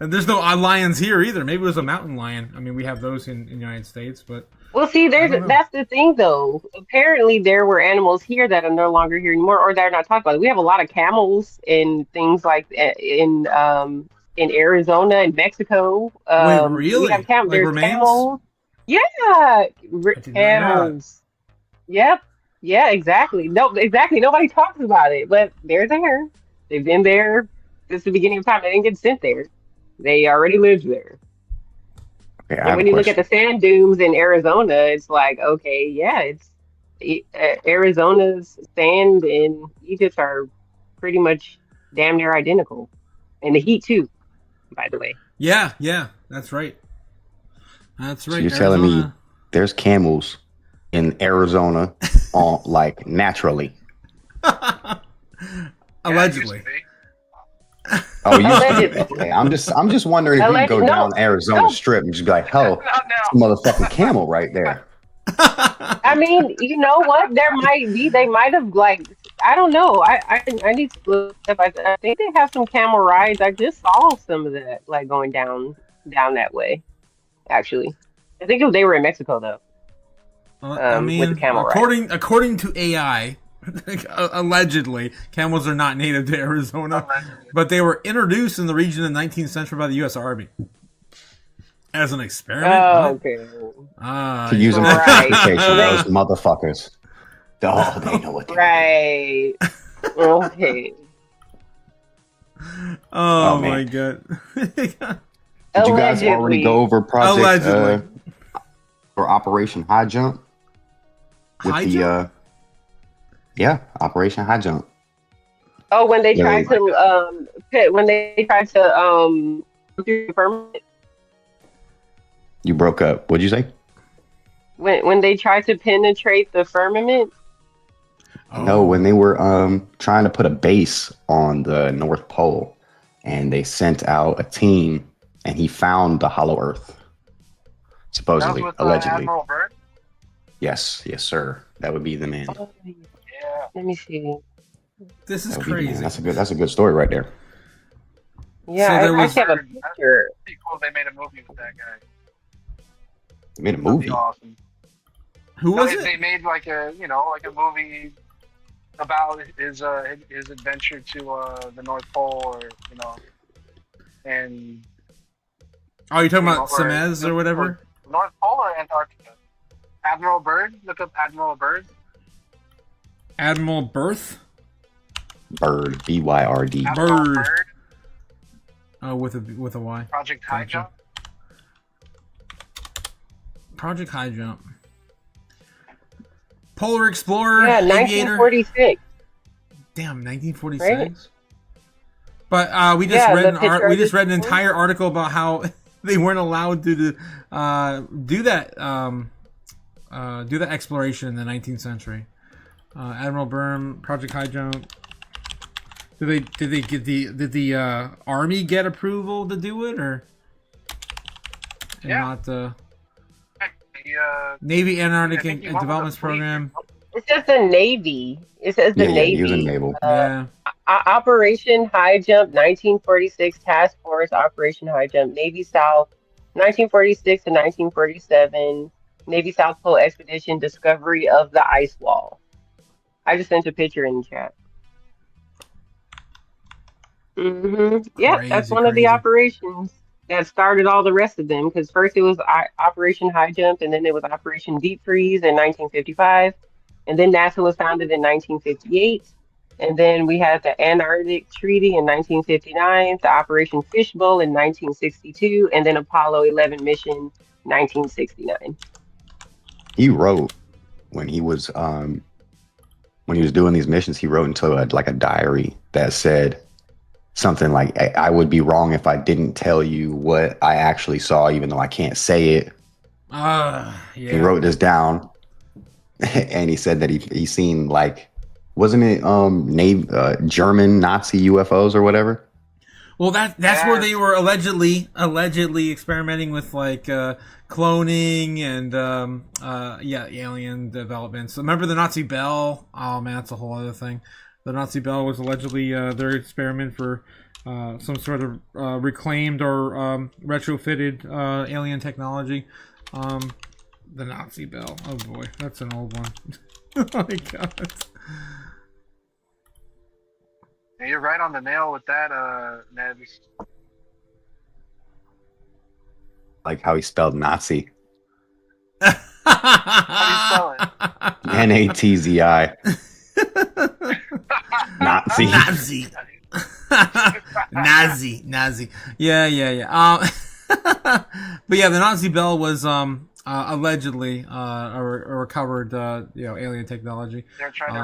And there's no lions here either. Maybe it was a mountain lion. I mean, we have those in the United States, but well, see, I don't know. that's the thing though. Apparently, there were animals here that are no longer here anymore, or they're not talked about. We have a lot of camels and things like in Arizona and Mexico. Wait, We have really? Like there's remains? camels. Yeah, I did not know that. camels. Yep. Yeah, exactly. No, exactly. Nobody talks about it, but they're there. They've been there since the beginning of time. They didn't get sent there. They already lived there. Okay, I And have a when you look at question. the sand dunes in Arizona, it's like, okay, yeah, Arizona's sand and Egypt are pretty much damn near identical. And the heat too, by the way. Yeah, yeah, that's right. That's So right. you're telling me Arizona. there's camels in Arizona on like naturally? Allegedly. Yeah, it used to be. Oh, you used to be. Allegedly. Okay, I'm just wondering if you can go No, down Arizona no. Strip and just be like, "Hell, Not now. motherfucking camel right there." I mean, you know what? There might be. They might have like. I don't know. I need to look up. I think they have some camel rides. I just saw some of that like going down that way. Actually, I think they were in Mexico though. I With the mean, camel ride. according to AI, allegedly, camels are not native to Arizona, but they were introduced in the region in the 19th century by the U.S. Army as an experiment. Oh, What? okay. To use them for Right. transportation, They- those motherfuckers. Oh, they know what they're Right. Okay. Oh, Oh, man. my God. Did you guys already Allegedly. go over Project Allegedly. or Operation High Jump? With High the jump? yeah, Operation High Jump. Oh, when they Yeah, tried to do the firmament, You broke up. What'd you say? when they tried to penetrate the firmament. No, when they were trying to put a base on the North Pole, and they sent out a team, and he found the Hollow Earth. That was Supposedly, with allegedly. Admiral Byrd. Yes, sir. That would be the man. Oh, Yeah. let me see. This is That would be the man. crazy. That's a good story right there. Yeah, So there I was- have a picture. Pretty cool. They made a movie with that guy. They made a That'd be movie. awesome. Who No, was they it? made like a movie about his adventure to the North Pole, or and Oh, you're talking you about know, or- Semez or whatever? North Pole or Antarctica. Admiral Byrd. Look up Admiral Byrd. Admiral Birth? Bird. BYRD. Admiral Byrd. Byrd. Oh, with a Y. Project High Gotcha. Jump. Project High Jump. Polar Explorer. Yeah, Aviator. 1946. Damn, 1946. Right? But we just Yeah, read the picture we I just just read an put. entire article about how they weren't allowed to do that exploration in the 19th century. Admiral Byrne, Project High Jump. Did the army get approval to do it, or and Yeah. not the The, Navy I Antarctic think he went with Development the fleet. Program? It says the Navy. It says the Yeah, Navy. he was in naval. Yeah. Operation High Jump, 1946 Task Force Operation High Jump, Navy South, 1946 to 1947, Navy South Pole Expedition, Discovery of the Ice Wall. I just sent a picture in the chat. Yep, that's one of the operations that started all the rest of them. Because first it was Operation High Jump, and then it was Operation Deep Freeze in 1955, and then NASA was founded in 1958, and then we had the Antarctic Treaty in 1959, the Operation Fishbowl in 1962, and then Apollo 11 mission 1969. He wrote when he was doing these missions. He wrote into like a diary that said something like, I would be wrong if I didn't tell you what I actually saw, even though I can't say it. Yeah. He wrote this down, and he said that he seen, like, wasn't it German Nazi UFOs or whatever? Well, that's where they were allegedly experimenting with, like, cloning and alien developments. Remember the Nazi Bell? Oh man, that's a whole other thing. The Nazi Bell was allegedly their experiment for some sort of reclaimed or retrofitted alien technology. The Nazi Bell. Oh boy, that's an old one. Oh my god. Yeah, you're right on the nail with that, Ned. Like how he spelled Nazi. How do you spell it? Natzi. Nazi. Nazi. Yeah. But yeah, the Nazi Bell was allegedly a recovered alien technology. They're trying to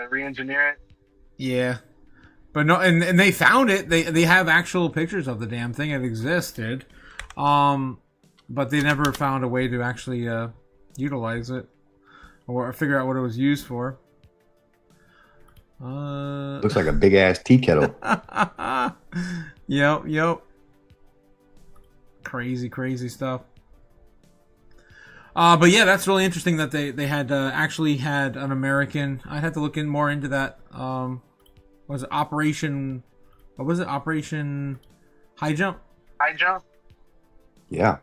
re-engineer it. Yeah, but no, and they found it. They have actual pictures of the damn thing. It existed, but they never found a way to actually utilize it or figure out what it was used for. Looks like a big ass tea kettle. Yep. Crazy stuff. But yeah, that's really interesting that they had actually had an American. I'd have to look in more into that. Was it Operation? What was it? Operation High Jump? High Jump? Yeah.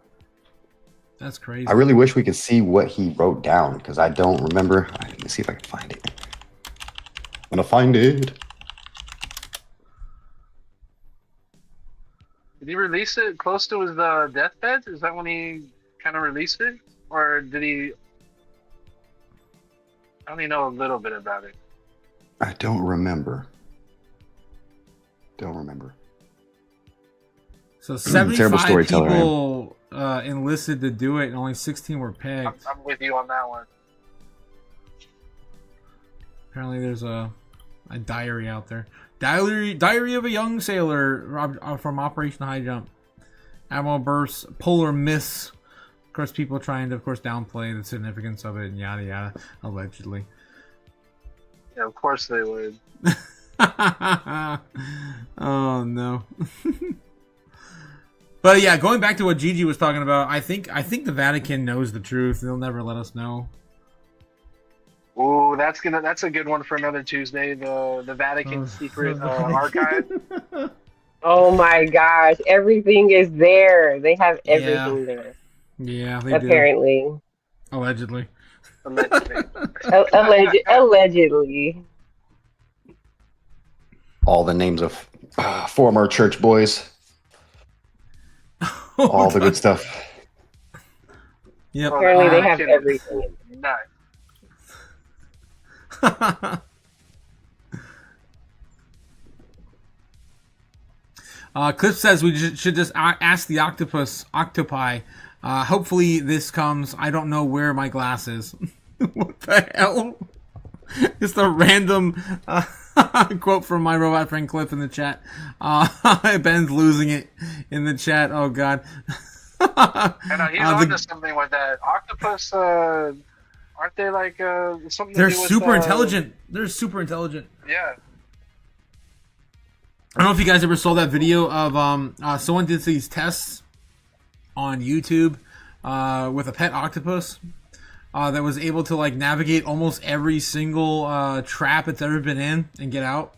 That's crazy. I really wish we could see what he wrote down, because I don't remember. Let me see if I can find it. I'm gonna find it. Did he release it close to his deathbed? Is that when he kind of released it? Or did he... I only know a little bit about it. I don't remember. So 75 people enlisted to do it, and only 16 were picked. I'm with you on that one. Apparently there's a diary out there. Diary of a young sailor from Operation High Jump. Admiral Burst's polar miss. Of course, people trying to, downplay the significance of it and yada yada, allegedly. Yeah, of course they would. Oh no. But yeah, going back to what Gigi was talking about, I think the Vatican knows the truth. They'll never let us know. Ooh, that's a good one for another Tuesday. The Vatican secret archive. Oh my gosh, everything is there. They have everything there. Yeah, they apparently. Do. Allegedly. Allegedly. All the names of former church boys. All the good stuff. Yep. Apparently they have everything. Cliff says we should just ask the octopi. Hopefully this comes. I don't know where my glass is. What the hell? Just a random quote from my robot friend Cliff in the chat. Ben's losing it in the chat. Oh god. And he's onto something with that. Octopus, aren't they like something? They're super intelligent. They're super intelligent. Yeah. I don't know if you guys ever saw that video of someone did these tests on YouTube with a pet octopus that was able to like navigate almost every single trap it's ever been in and get out.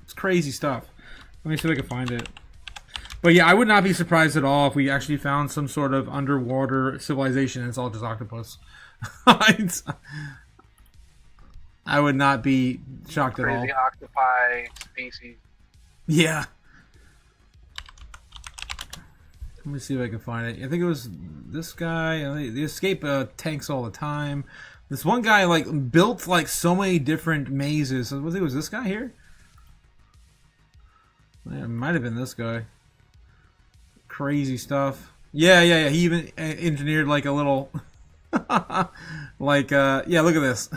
It's crazy stuff. Let me see if I can find it. But yeah, I would not be surprised at all if we actually found some sort of underwater civilization and it's all just octopus. I would not be shocked at all. Crazy octopi species. Yeah. Let me see if I can find it. I think it was this guy. The escape tanks all the time. This one guy like built like so many different mazes. I think it was this guy here. Yeah, it might have been this guy. Crazy stuff. Yeah. He even engineered like a little, yeah. Look at this.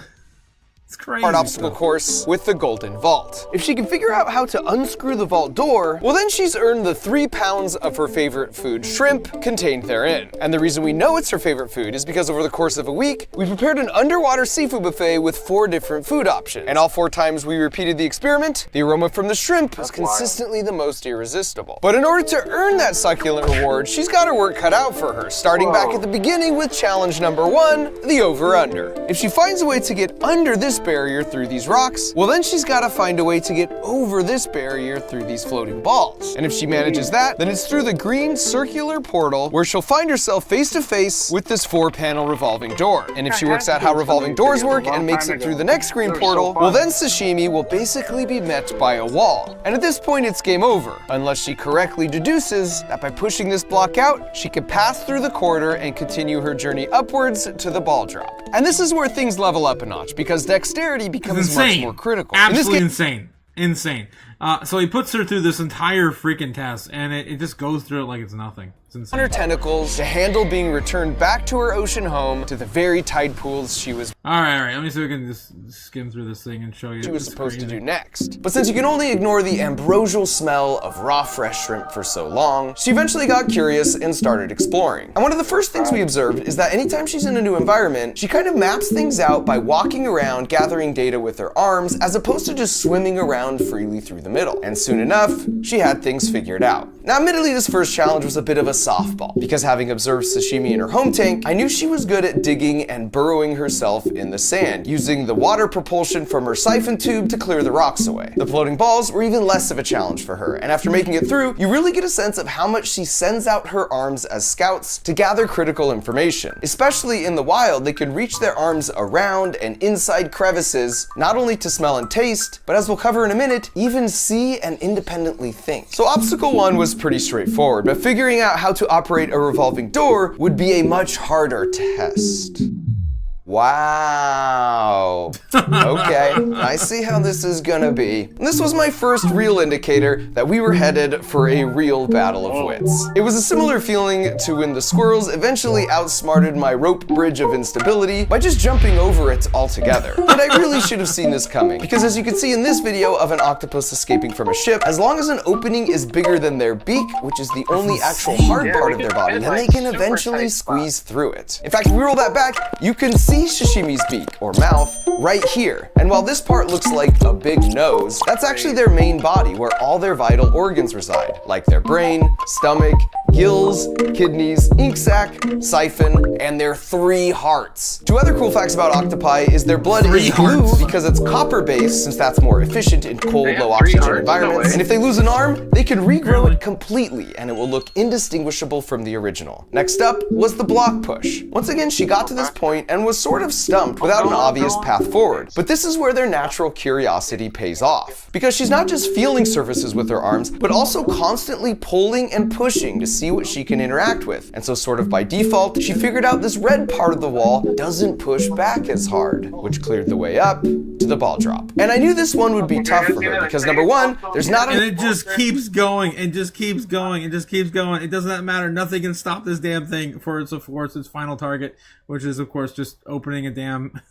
It's crazy. Hard obstacle course with the Golden Vault. If she can figure out how to unscrew the vault door, well then she's earned the 3 pounds of her favorite food, shrimp, contained therein. And the reason we know it's her favorite food is because over the course of a week, we prepared an underwater seafood buffet with 4 different food options. And all 4 times we repeated the experiment, the aroma from the shrimp was consistently the most irresistible. But in order to earn that succulent reward, she's got her work cut out for her, starting back at the beginning with challenge number 1, the over-under. If she finds a way to get under this barrier through these rocks, well then she's got to find a way to get over this barrier through these floating balls. And if she manages that, then it's through the green circular portal where she'll find herself face to face with this 4-panel revolving door. And if she works out how revolving doors work and makes it through the next green portal, well then Sashimi will basically be met by a wall. And at this point it's game over, unless she correctly deduces that by pushing this block out, she can pass through the corridor and continue her journey upwards to the ball drop. And this is where things level up a notch, because dexterity becomes much more critical. Absolutely insane. So he puts her through this entire freaking test, and it just goes through it like it's nothing. It's insane. On her tentacles to handle being returned back to her ocean home, to the very tide pools she was all right. Let me see if we can just skim through this thing and show you. She was supposed to do next. But since you can only ignore the ambrosial smell of raw fresh shrimp for so long, she eventually got curious and started exploring. And one of the first things we observed is that anytime she's in a new environment, she kind of maps things out by walking around, gathering data with her arms, as opposed to just swimming around freely through the middle. And soon enough, she had things figured out. Now, admittedly, this first challenge was a bit of a softball, because having observed Sashimi in her home tank, I knew she was good at digging and burrowing herself in the sand, using the water propulsion from her siphon tube to clear the rocks away. The floating balls were even less of a challenge for her, and after making it through, you really get a sense of how much she sends out her arms as scouts to gather critical information. Especially in the wild, they can reach their arms around and inside crevices, not only to smell and taste, but as we'll cover in a minute, even see and independently think. So obstacle 1 was pretty straightforward, but figuring out how to operate a revolving door would be a much harder test. Wow. Okay, I see how this is gonna be. And this was my first real indicator that we were headed for a real battle of wits. It was a similar feeling to when the squirrels eventually outsmarted my rope bridge of instability by just jumping over it altogether. And I really should have seen this coming, because as you can see in this video of an octopus escaping from a ship, as long as an opening is bigger than their beak, which is the only actual hard part of their body, then they can eventually squeeze through it. In fact, if we roll that back, you can see Sashimi's beak, or mouth, right here. And while this part looks like a big nose, that's actually their main body where all their vital organs reside, like their brain, stomach, gills, kidneys, ink sac, siphon, and their 3 hearts. 2 other cool facts about octopi is their blood is blue because it's copper-based, since that's more efficient in cold, low oxygen environments. And if they lose an arm, they can regrow it completely, and it will look indistinguishable from the original. Next up was the block push. Once again, she got to this point and was sort of stumped without an obvious path forward. But this is where their natural curiosity pays off, because she's not just feeling surfaces with her arms, but also constantly pulling and pushing to see what she can interact with. And so sort of by default, she figured out this red part of the wall doesn't push back as hard, which cleared the way up to the ball drop. And I knew this one would be tough for her, because number 1, there's not and it just keeps going, and just keeps going, and just keeps going. It doesn't matter. Nothing can stop this damn thing for its final target, which is of course just opening a damn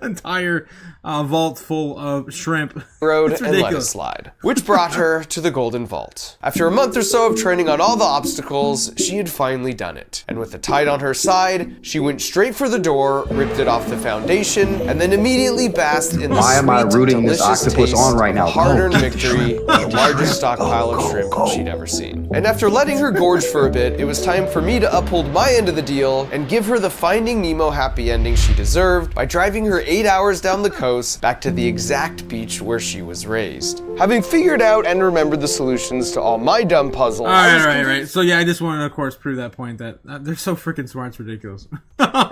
entire vault full of shrimp. Road and let it slide. Which brought her to the Golden Vault. After a month or so of training on all the obstacles, she had finally done it. And with the tide on her side, she went straight for the door, ripped it off the foundation, and then immediately basked in the Why am I sweet, rooting this delicious octopus taste on right now? of hard-earned victory and the largest stockpile of shrimp she'd ever seen. And after letting her gorge for a bit, it was time for me to uphold my end of the deal and give her the Finding Nemo happy ending she deserved by driving her 8 hours down the coast back to the exact beach where she was raised. Having figured out and remembered the solutions to all my dumb puzzles. Right. So yeah, I just wanted to, of course, prove that point that they're so freaking smart. It's ridiculous. Oh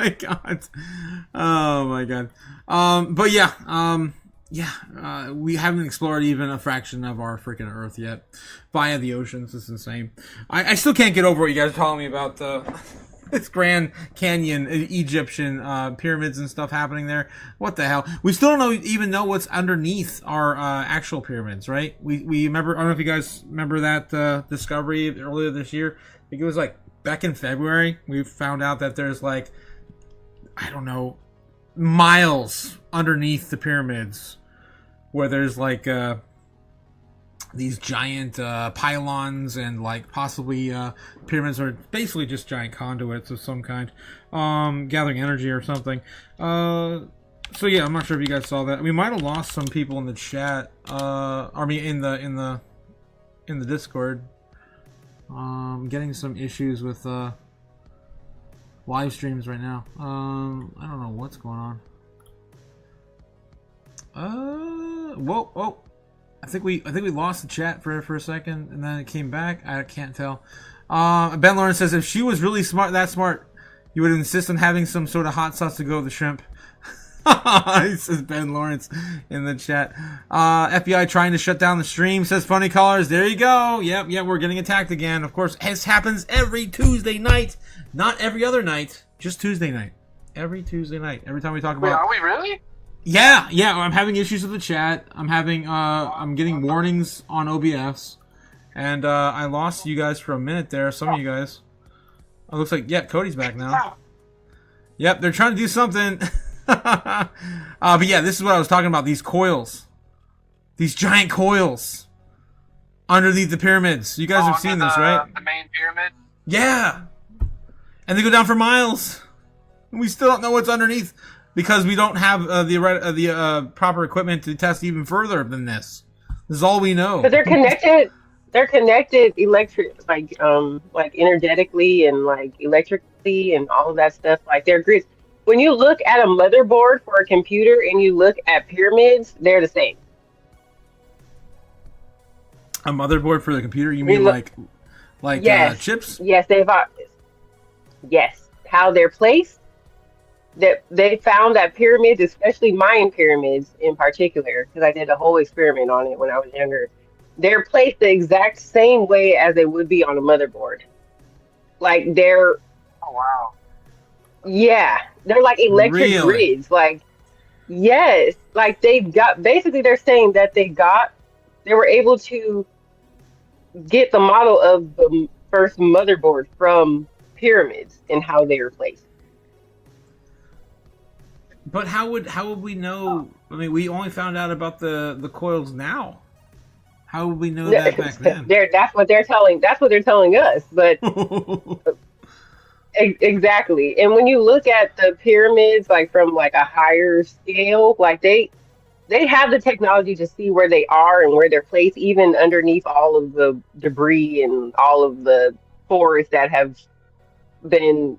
my god. But yeah, we haven't explored even a fraction of our freaking Earth yet via the oceans. It's insane. I still can't get over what you guys are telling me about this Grand Canyon, Egyptian pyramids and stuff happening there. What the hell? We still don't even know what's underneath our actual pyramids, right? We remember. I don't know if you guys remember that discovery earlier this year. I think it was like back in February. We found out that there's like, I don't know, miles underneath the pyramids where there's like these giant pylons and like possibly pyramids are basically just giant conduits of some kind, gathering energy or something. So yeah, I'm not sure if you guys saw that. We might have lost some people in the chat. I mean, in the Discord. Getting some issues with live streams right now. I don't know what's going on. Whoa. I think we lost the chat for a second, and then it came back. I can't tell. Ben Lawrence says if she was really that smart, you would insist on having some sort of hot sauce to go with the shrimp. He says Ben Lawrence in the chat. FBI trying to shut down the stream, says Funny Callers. There you go. Yep, we're getting attacked again. Of course, this happens every Tuesday night. Not every other night, just Tuesday night. Every Tuesday night. Every time we talk about... Wait, are we really? Yeah, I'm having issues with the chat. I'm getting warnings on OBS. And I lost you guys for a minute there, some of you guys. It looks like, Cody's back now. Yep, they're trying to do something. But yeah, this is what I was talking about, these coils. These giant coils underneath the pyramids. You guys have seen this, right? The main pyramid? Yeah. And they go down for miles. And we still don't know what's underneath. Because we don't have the proper equipment to test even further than this. This is all we know. But they're connected. They're connected like energetically and like electrically and all of that stuff. Like they're grids. When you look at a motherboard for a computer and you look at pyramids, they're the same. A motherboard for the computer? You mean like yes. Chips? Yes, yes. How they're placed. That they found that pyramids, especially Mayan pyramids in particular, because I did a whole experiment on it when I was younger, they're placed the exact same way as they would be on a motherboard. Like they're... Oh, wow. Yeah. They're like electric grids. Like, yes. Like they've got... Basically, they're saying that they were able to get the model of the first motherboard from pyramids and how they were placed. But how would we know? I mean, we only found out about the coils now. How would we know that back then? That's what they're telling us. But exactly. And when you look at the pyramids, like from like a higher scale, like they have the technology to see where they are and where they're placed, even underneath all of the debris and all of the forests that have been,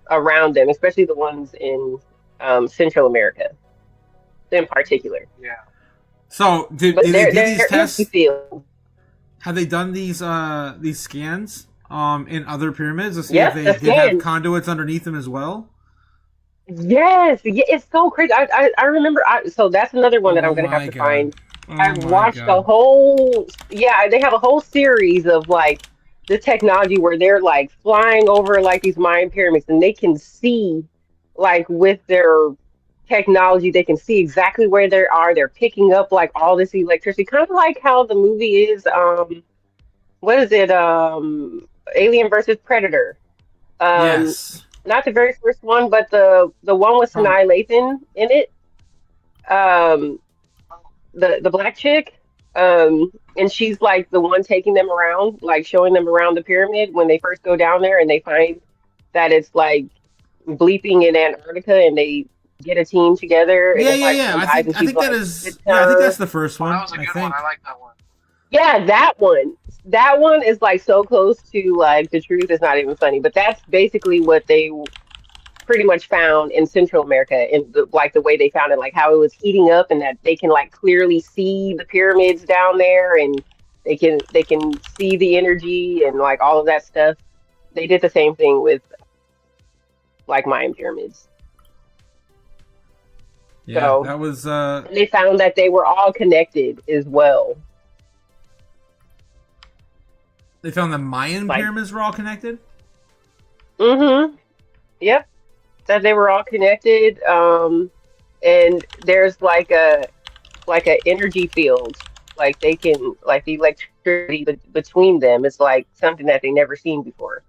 around them, especially the ones in Central America, in particular. Yeah. So, did they do these tests? Have they done these scans in other pyramids to see if they did have conduits underneath them as well? Yes, it's so crazy. I remember. So that's another one that I'm going to have to find. I've watched a whole. Yeah, they have a whole series of like the technology where they're like flying over like these Mayan pyramids, and they can see. Like with their technology, they can see exactly where they are. They're picking up like all this electricity, kind of like how the movie is. What is it? Alien versus Predator. Yes. Not the very first one, but the one with Sanaa Lathan in it. The black chick. And she's like the one taking them around, like showing them around the pyramid when they first go down there, and they find that it's like bleeping in Antarctica, and they get a team together. Yeah. I think that is. Yeah, I think that's the first one. That was a good one. I like that one. Yeah, that one. That one is like so close to like the truth. It's not even funny, but that's basically what they pretty much found in Central America, and like the way they found it, like how it was heating up, and that they can like clearly see the pyramids down there, and they can see the energy and like all of that stuff. They did the same thing with like Mayan pyramids. Yeah, So that was. and they found that they were all connected as well. They found the Mayan Like- pyramids were all connected. Mm-hmm. Yep. That they were all connected. And there's like a energy field. Like they can like the electricity between them is like something that they never seen before.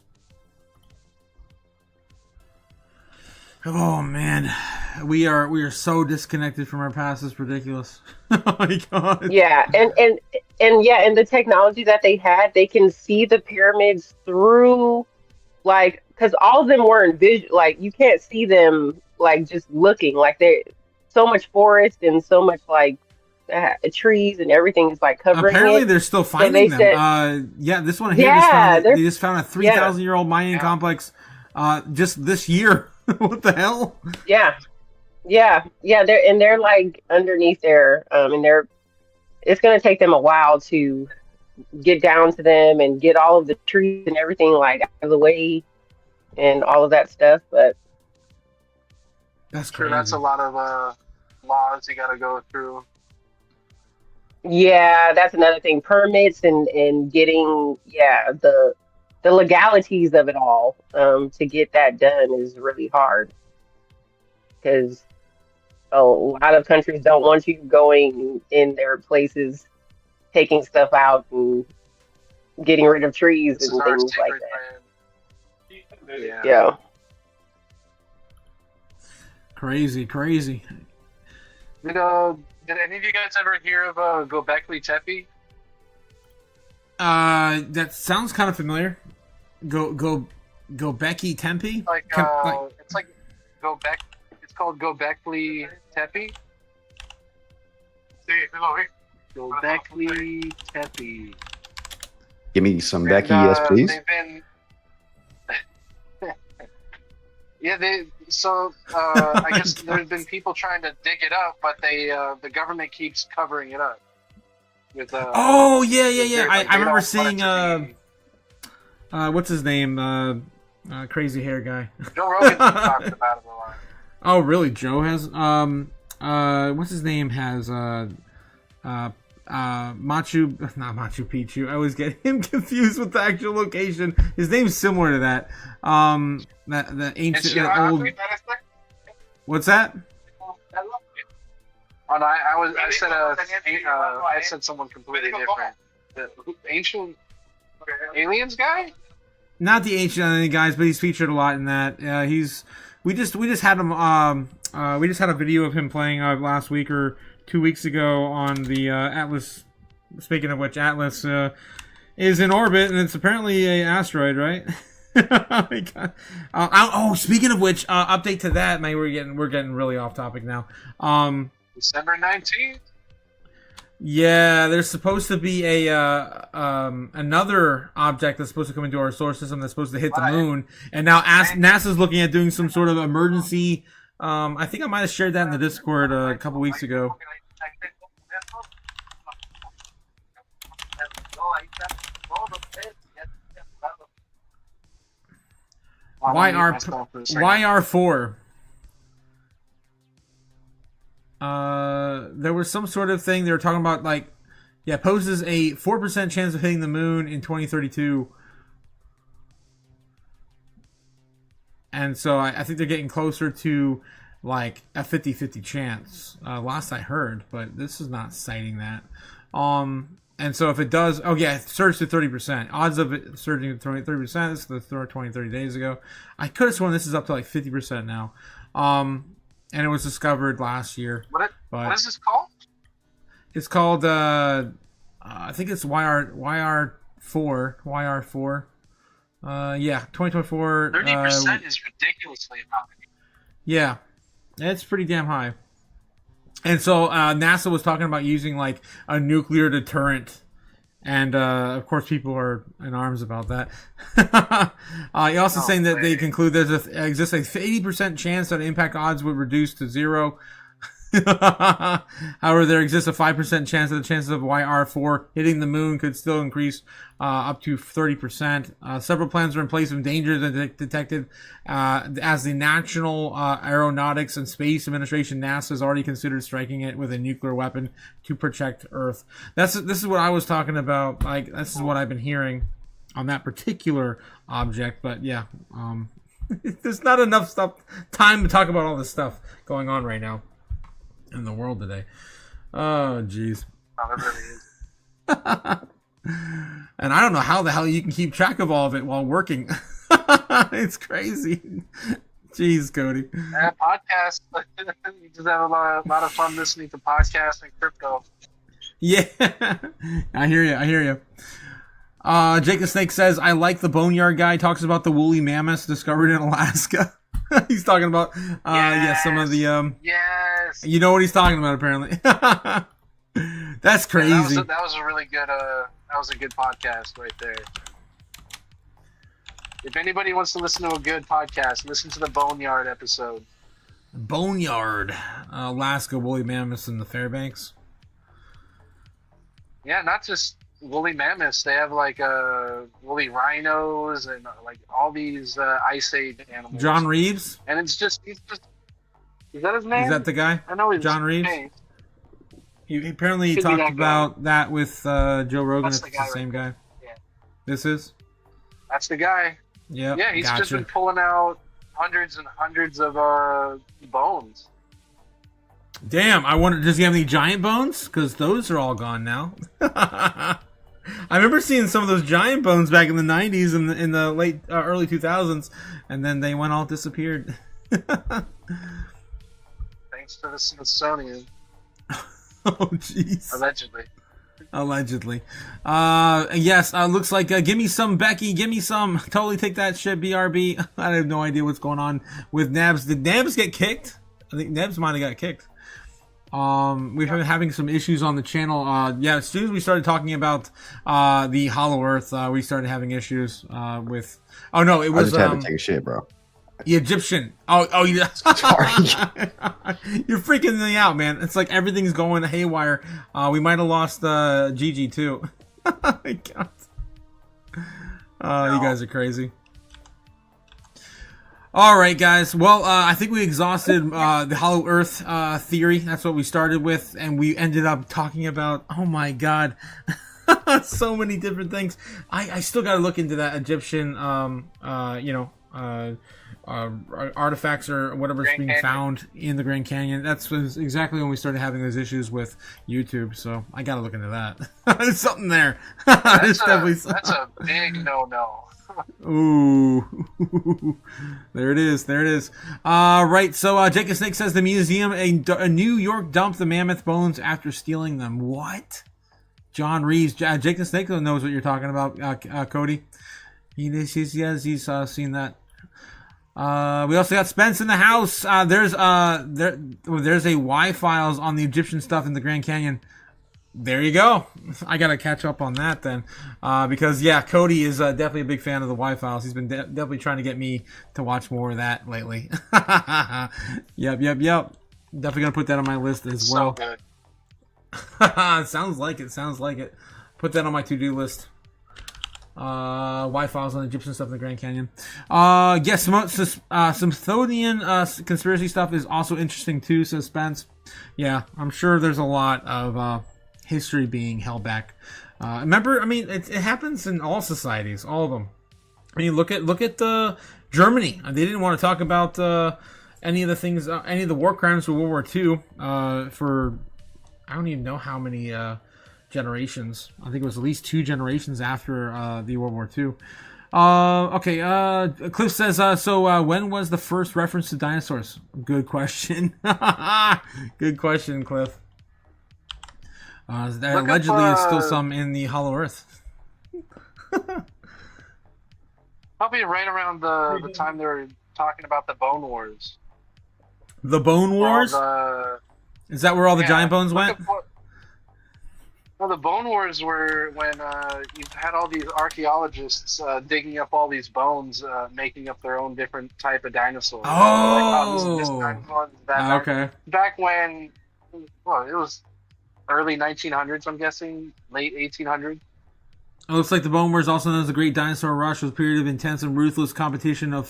Oh man, we are so disconnected from our past. It's ridiculous. Oh my god. Yeah, and yeah, and the technology that they had, they can see the pyramids through, like, because all of them weren't visual. Like, you can't see them like just looking. Like, they so much forest and so much like trees and everything is like covering Apparently, it. they're still they finding them. said- Yeah, this one here Yeah, they just found a 3,000-year-old Mayan Yeah. complex. Just this year. What the hell? Yeah, they're like underneath there, and they're. It's gonna take them a while to get down to them and get all of the trees and everything like out of the way and all of that stuff. But That's Sure, crazy. that's a lot of laws you got to go through. yeah, that's another thing. Permits and getting the legalities of it all to get that done is really hard because a lot of countries don't want you going in their places, taking stuff out and getting rid of trees This is and our things like secret that. land. Yeah. Yeah. Crazy. Did any of you guys ever hear of Göbekli Tepe? That sounds kind of familiar. Go Becky Tempe. Like it's like It's called Göbekli Tepe. Göbekli Tepe. Give me some Becky, And, yes, please. They've been. Yeah, I guess there's been people trying to dig it up, but the government keeps covering it up. With Oh yeah. like, I they remember don't want seeing it to be- what's his name? Crazy hair guy. Joe Rogan talked about it a lot. Oh really? Joe has what's his name has not Machu Picchu. I always get him confused with the actual location. His name's similar to that. The ancient old. What's that? Oh no, I said someone completely different. The ancient aliens guy? Not the ancient alien guys, but he's featured a lot in that. We just had him. We just had a video of him playing last week or 2 weeks ago on the Atlas. Speaking of which, Atlas is in orbit, and it's apparently a asteroid, right? Oh my God. Speaking of which, update to that. Man, we're getting really off topic now. December 19th? Yeah, there's supposed to be another object that's supposed to come into our solar system that's supposed to hit the moon, and now NASA's looking at doing some sort of emergency. I think I might have shared that in the Discord a couple weeks ago. YR4. There was some sort of thing they were talking about, like, poses a 4% chance of hitting the moon in 2032. And so I think they're getting closer to, like, a 50-50 chance, last I heard, but this is not citing that. And so if it does, it surged to 30%. Odds of it surging to 30%, this is the 20, 30 days ago. I could have sworn this is up to like 50% now. And it was discovered last year. What is this called? It's called, I think it's YR4. 2024. 30% is ridiculously high. Yeah, it's pretty damn high. And so NASA was talking about using like a nuclear deterrent, and of course people are in arms about that. He also saying that they conclude exists a 80% chance that impact odds would reduce to 0. However, there exists a 5% chance that the chances of YR4 hitting the moon could still increase up to 30%. Several plans are in place of dangers detected as the National Aeronautics and Space Administration, NASA, has already considered striking it with a nuclear weapon to protect Earth. This is what I was talking about. Like, this is what I've been hearing on that particular object. But yeah, there's not enough time to talk about all this stuff going on right now in the world today. Oh, jeez. And I don't know how the hell you can keep track of all of it while working. It's crazy. Jeez, Cody. Podcasts. You just have a lot of fun listening to podcasts and crypto. Yeah. I hear you. Jake the Snake says, I like the Boneyard guy. Talks about the woolly mammoths discovered in Alaska. He's talking about some of the yes. You know what he's talking about, apparently. That's crazy. Yeah, that was a really good that was a good podcast right there. If anybody wants to listen to a good podcast, listen to the Boneyard episode. Boneyard, Alaska woolly mammoths in the Fairbanks. Yeah, not just woolly mammoths. They have like woolly rhinos and like all these ice age animals. John Reeves? And he's just is that his name? Is that the guy? I know he's John Reeves. Name. He apparently Could be talked that about that with Joe Rogan. That's It's the the guy same right guy. Yeah. This is? That's the guy. Yep, Yeah, he's gotcha. just been pulling out hundreds and hundreds of bones. Damn, I wonder, does he have any giant bones? Because those are all gone now. I remember seeing some of those giant bones back in the 90s and in the late, early 2000s, and then they went all disappeared. Thanks to the Smithsonian. Oh, jeez. Allegedly. Yes, looks like, give me some, Becky, give me some. Totally take that shit, BRB. I have no idea what's going on with Nabs. Did Nabs get kicked? I think Nabs might have got kicked. We've been having some issues on the channel. As soon as we started talking about the Hollow Earth, we started having issues with. Oh no, it was. I just had to take a shit, bro. The Egyptian. You. Sorry. You're freaking me out, man. It's like everything's going haywire. We might have lost Gigi too. Oh my God. You guys are crazy. All right, guys. Well, I think we exhausted the Hollow Earth theory. That's what we started with, and we ended up talking about. Oh my God, so many different things. I still got to look into that Egyptian, artifacts or whatever's being found in the Grand Canyon. That's exactly when we started having those issues with YouTube. So I got to look into that. There's something there. That's a big no-no. Ooh, there it is. Right, so Jake the Snake says the museum a New York dumped the mammoth bones after stealing them. What? John Reeves. Jake the Snake knows what you're talking about, Cody. He's seen that. We also got Spence in the house. There's a Y files on the Egyptian stuff in the Grand Canyon. There you go. I gotta catch up on that then, because Cody is definitely a big fan of the Y files. He's been definitely trying to get me to watch more of that lately. Yep. Definitely gonna put that on my list as well. So good. Sounds like it. Put that on my to-do list. Y files on Egyptian stuff in the Grand Canyon. Smithsonian conspiracy stuff is also interesting too. Says Spence. Yeah, I'm sure there's a lot of history being held back. Remember, I mean, it happens in all societies, all of them. I mean, look at Germany. They didn't want to talk about any of the things, any of the war crimes for World War II for I don't even know how many generations. I think it was at least 2 generations after the World War II. Cliff says, when was the first reference to dinosaurs? Good question. Good question, Cliff. There allegedly is still some in the Hollow Earth. Probably right around the time they were talking about the Bone Wars. The Bone Wars? Is that where all the giant bones went? Well, the Bone Wars were when you had all these archaeologists digging up all these bones, making up their own different type of dinosaurs. Oh! Okay. Back when Well, it was early 1900s, I'm guessing, late 1800s. It looks like the Bone Wars, also known as the Great Dinosaur Rush, was a period of intense and ruthless competition of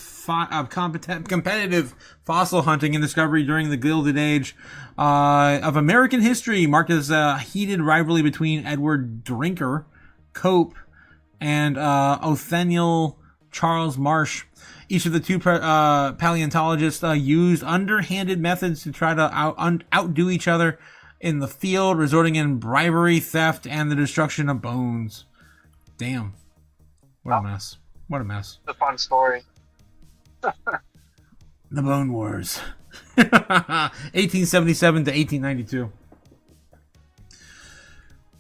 competitive fossil hunting and discovery during the Gilded Age of American history, marked as a heated rivalry between Edward Drinker, Cope, and Othniel Charles Marsh. Each of the two paleontologists used underhanded methods to try to outdo each other in the field, resulting in bribery, theft, and the destruction of bones. Damn. What a mess. What a mess. It's a fun story. The Bone Wars. 1877 to 1892.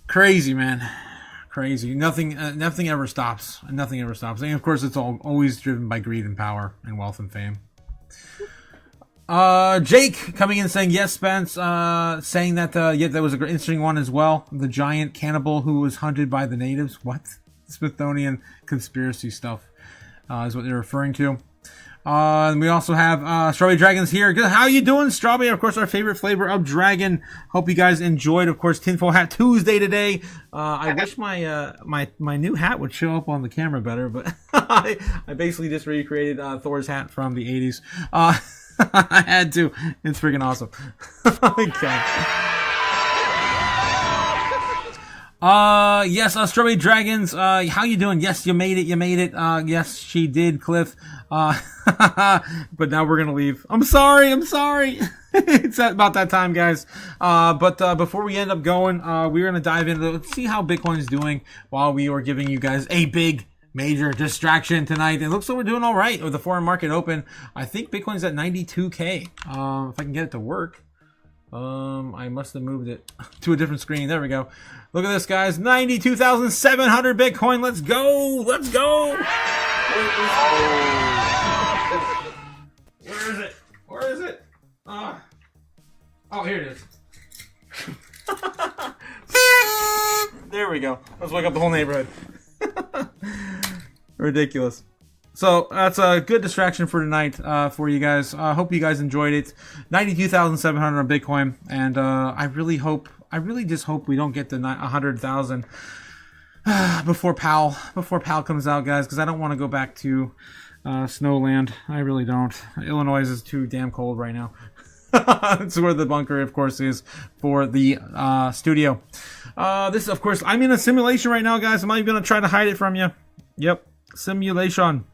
Crazy, man. Crazy. Nothing ever stops. Nothing ever stops. And of course, it's always driven by greed and power and wealth and fame. Jake coming in saying, yes, Spence, saying that, that was an interesting one as well. The giant cannibal who was hunted by the natives. What? Smithsonian conspiracy stuff, is what they're referring to. And we also have, Strawberry Dragons here. Good. How you doing, Strawberry? Of course, our favorite flavor of dragon. Hope you guys enjoyed, of course, Tinfoil Hat Tuesday today. I wish my new hat would show up on the camera better, but I basically just recreated, Thor's hat from the 80s. I had to. It's freaking awesome. Okay. Yes, Strawberry Dragons, how you doing? Yes, you made it, yes, she did, Cliff. But now we're gonna leave. I'm sorry. It's about that time, guys. But before we end up going, we're gonna dive into, see how Bitcoin's doing while we are giving you guys a big major distraction tonight. It looks like we're doing all right with the foreign market open. I think Bitcoin's at 92K. If I can get it to work. I must have moved it to a different screen. There we go. Look at this, guys. 92,700 Bitcoin. Let's go. Let's go. Where is it? Where is it? Oh, here it is. There we go. Let's wake up the whole neighborhood. Ridiculous. So that's a good distraction for tonight, for you guys. Hope you guys enjoyed it. 92,700 on Bitcoin, and I really just hope we don't get to 100,000 before PAL comes out, guys, because I don't want to go back to Snowland. I really don't. Illinois is too damn cold right now. That's where the bunker, of course, is for the studio. This, of course, I'm in a simulation right now, guys. I'm not even going to try to hide it from you. Yep, simulation.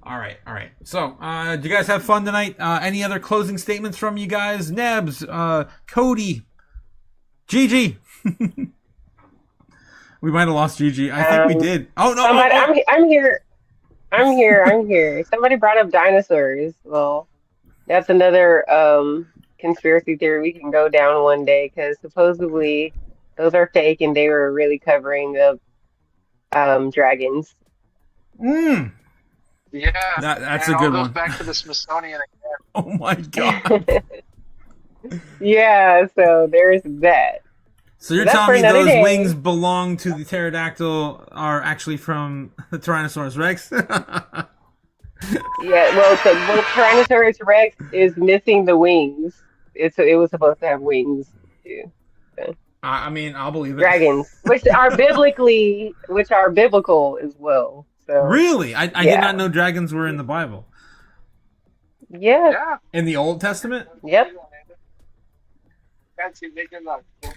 All right. So, do you guys have fun tonight? Any other closing statements from you guys? Nebs, Cody, Gigi. We might have lost Gigi. I think we did. Oh no! I'm here. Somebody brought up dinosaurs. Well, that's another conspiracy theory we can go down one day, because supposedly those are fake and they were really covering up dragons. Yeah, that's a good one. Goes back to the Smithsonian again. Oh my god. Yeah, so there's that. So you're telling me those wings belong to the pterodactyl are actually from the Tyrannosaurus Rex? Yeah, well, Tyrannosaurus Rex is missing the wings. It was supposed to have wings too. So. I mean, I'll believe it. Dragons, which are biblical as well. So, really? I did not know dragons were in the Bible. Yeah. In the Old Testament? Yep.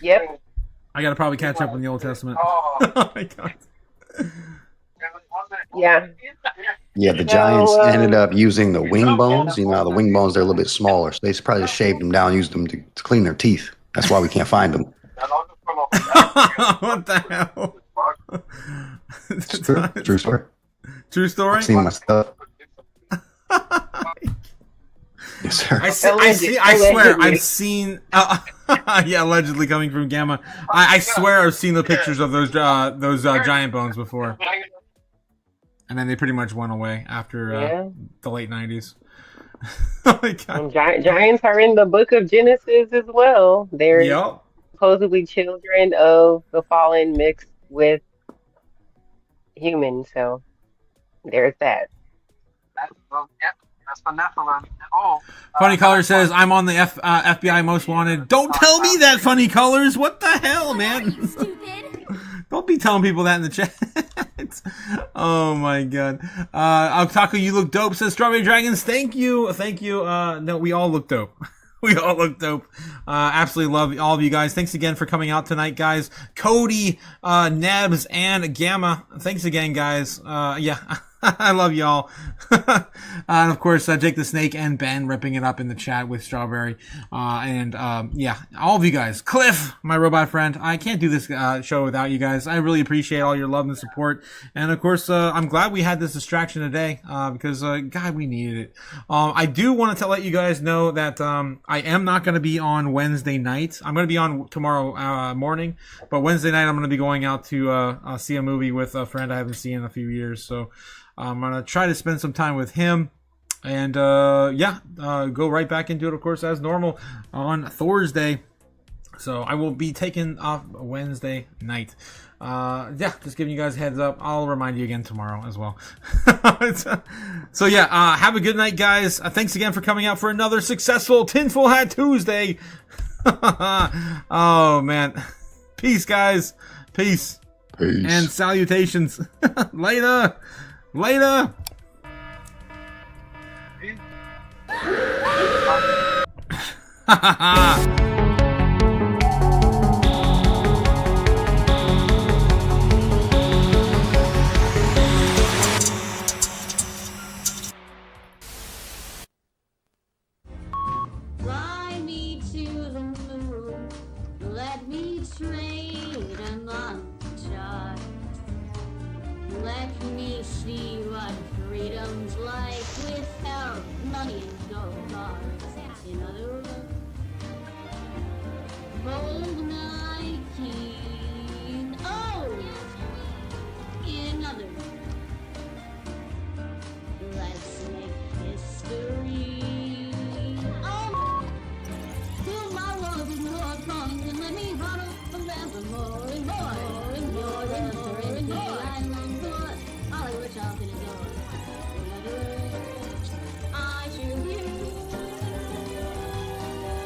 Yep. I gotta probably catch up in the Old Testament. Oh my god. Yeah. Yeah, the Giants ended up using the wing bones. You know how the wing bones, they're a little bit smaller. So they probably just shaved them down, used them to clean their teeth. That's why we can't find them. What the hell? It's true. True story. True story? I've seen my stuff. Yes, sir. I swear, I've seen. Yeah, allegedly coming from Gamma. I swear, I've seen the pictures of those giant bones before, and then they pretty much went away after the late '90s. Oh my god! Giants are in the Book of Genesis as well. They're supposedly children of the fallen mixed with humans. So there's that. That's the Nephilim. Oh. Funny Color says, I'm on the FBI Most Wanted. Don't tell me that, Funny Colors. What the hell, man? Stupid. Don't be telling people that in the chat. Oh my god. Otaku, you look dope, says Strawberry Dragons. Thank you. Thank you. No, we all look dope. We all look dope. Absolutely love all of you guys. Thanks again for coming out tonight, guys. Cody, Nebs, and Gamma. Thanks again, guys. Yeah. I love y'all. And of course, Jake the Snake and Ben ripping it up in the chat with Strawberry. Yeah, all of you guys. Cliff, my robot friend. I can't do this show without you guys. I really appreciate all your love and support. And of course, I'm glad we had this distraction today because, God, we needed it. I do want to let you guys know that I am not going to be on Wednesday night. I'm going to be on tomorrow morning. But Wednesday night, I'm going to be going out to see a movie with a friend I haven't seen in a few years. So I'm going to try to spend some time with him and, go right back into it, of course, as normal on Thursday. So I will be taking off Wednesday night. Just giving you guys a heads up. I'll remind you again tomorrow as well. So yeah, have a good night, guys. Thanks again for coming out for another successful Tinfoil Hat Tuesday. Oh, man. Peace, guys. Peace. Peace. And salutations. Later. Later. Fly me to the moon. Let me trade a montage. Let me see what freedom's like without money and gold bars. In other words, bold Nike. Oh! In other words, let's make history. Oh! Till my world is more comes and let me huddle forevermore and more and more and more and more. I long for Hollywood shopping and door. In other words, I choose you.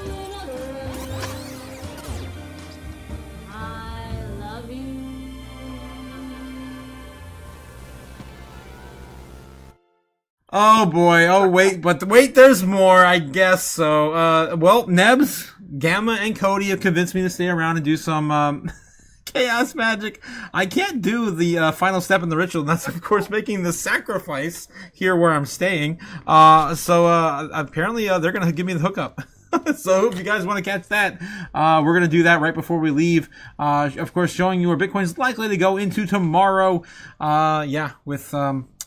In other words, I love you. Oh boy. Oh wait, but wait, there's more, I guess. So, well, Nebs, Gamma, and Cody have convinced me to stay around and do some, chaos magic. I can't do the final step in the ritual, and that's of course making the sacrifice here where I'm staying. Apparently they're gonna give me the hookup. So if you guys want to catch that, we're gonna do that right before we leave. Of course, showing you where Bitcoin's likely to go into tomorrow. With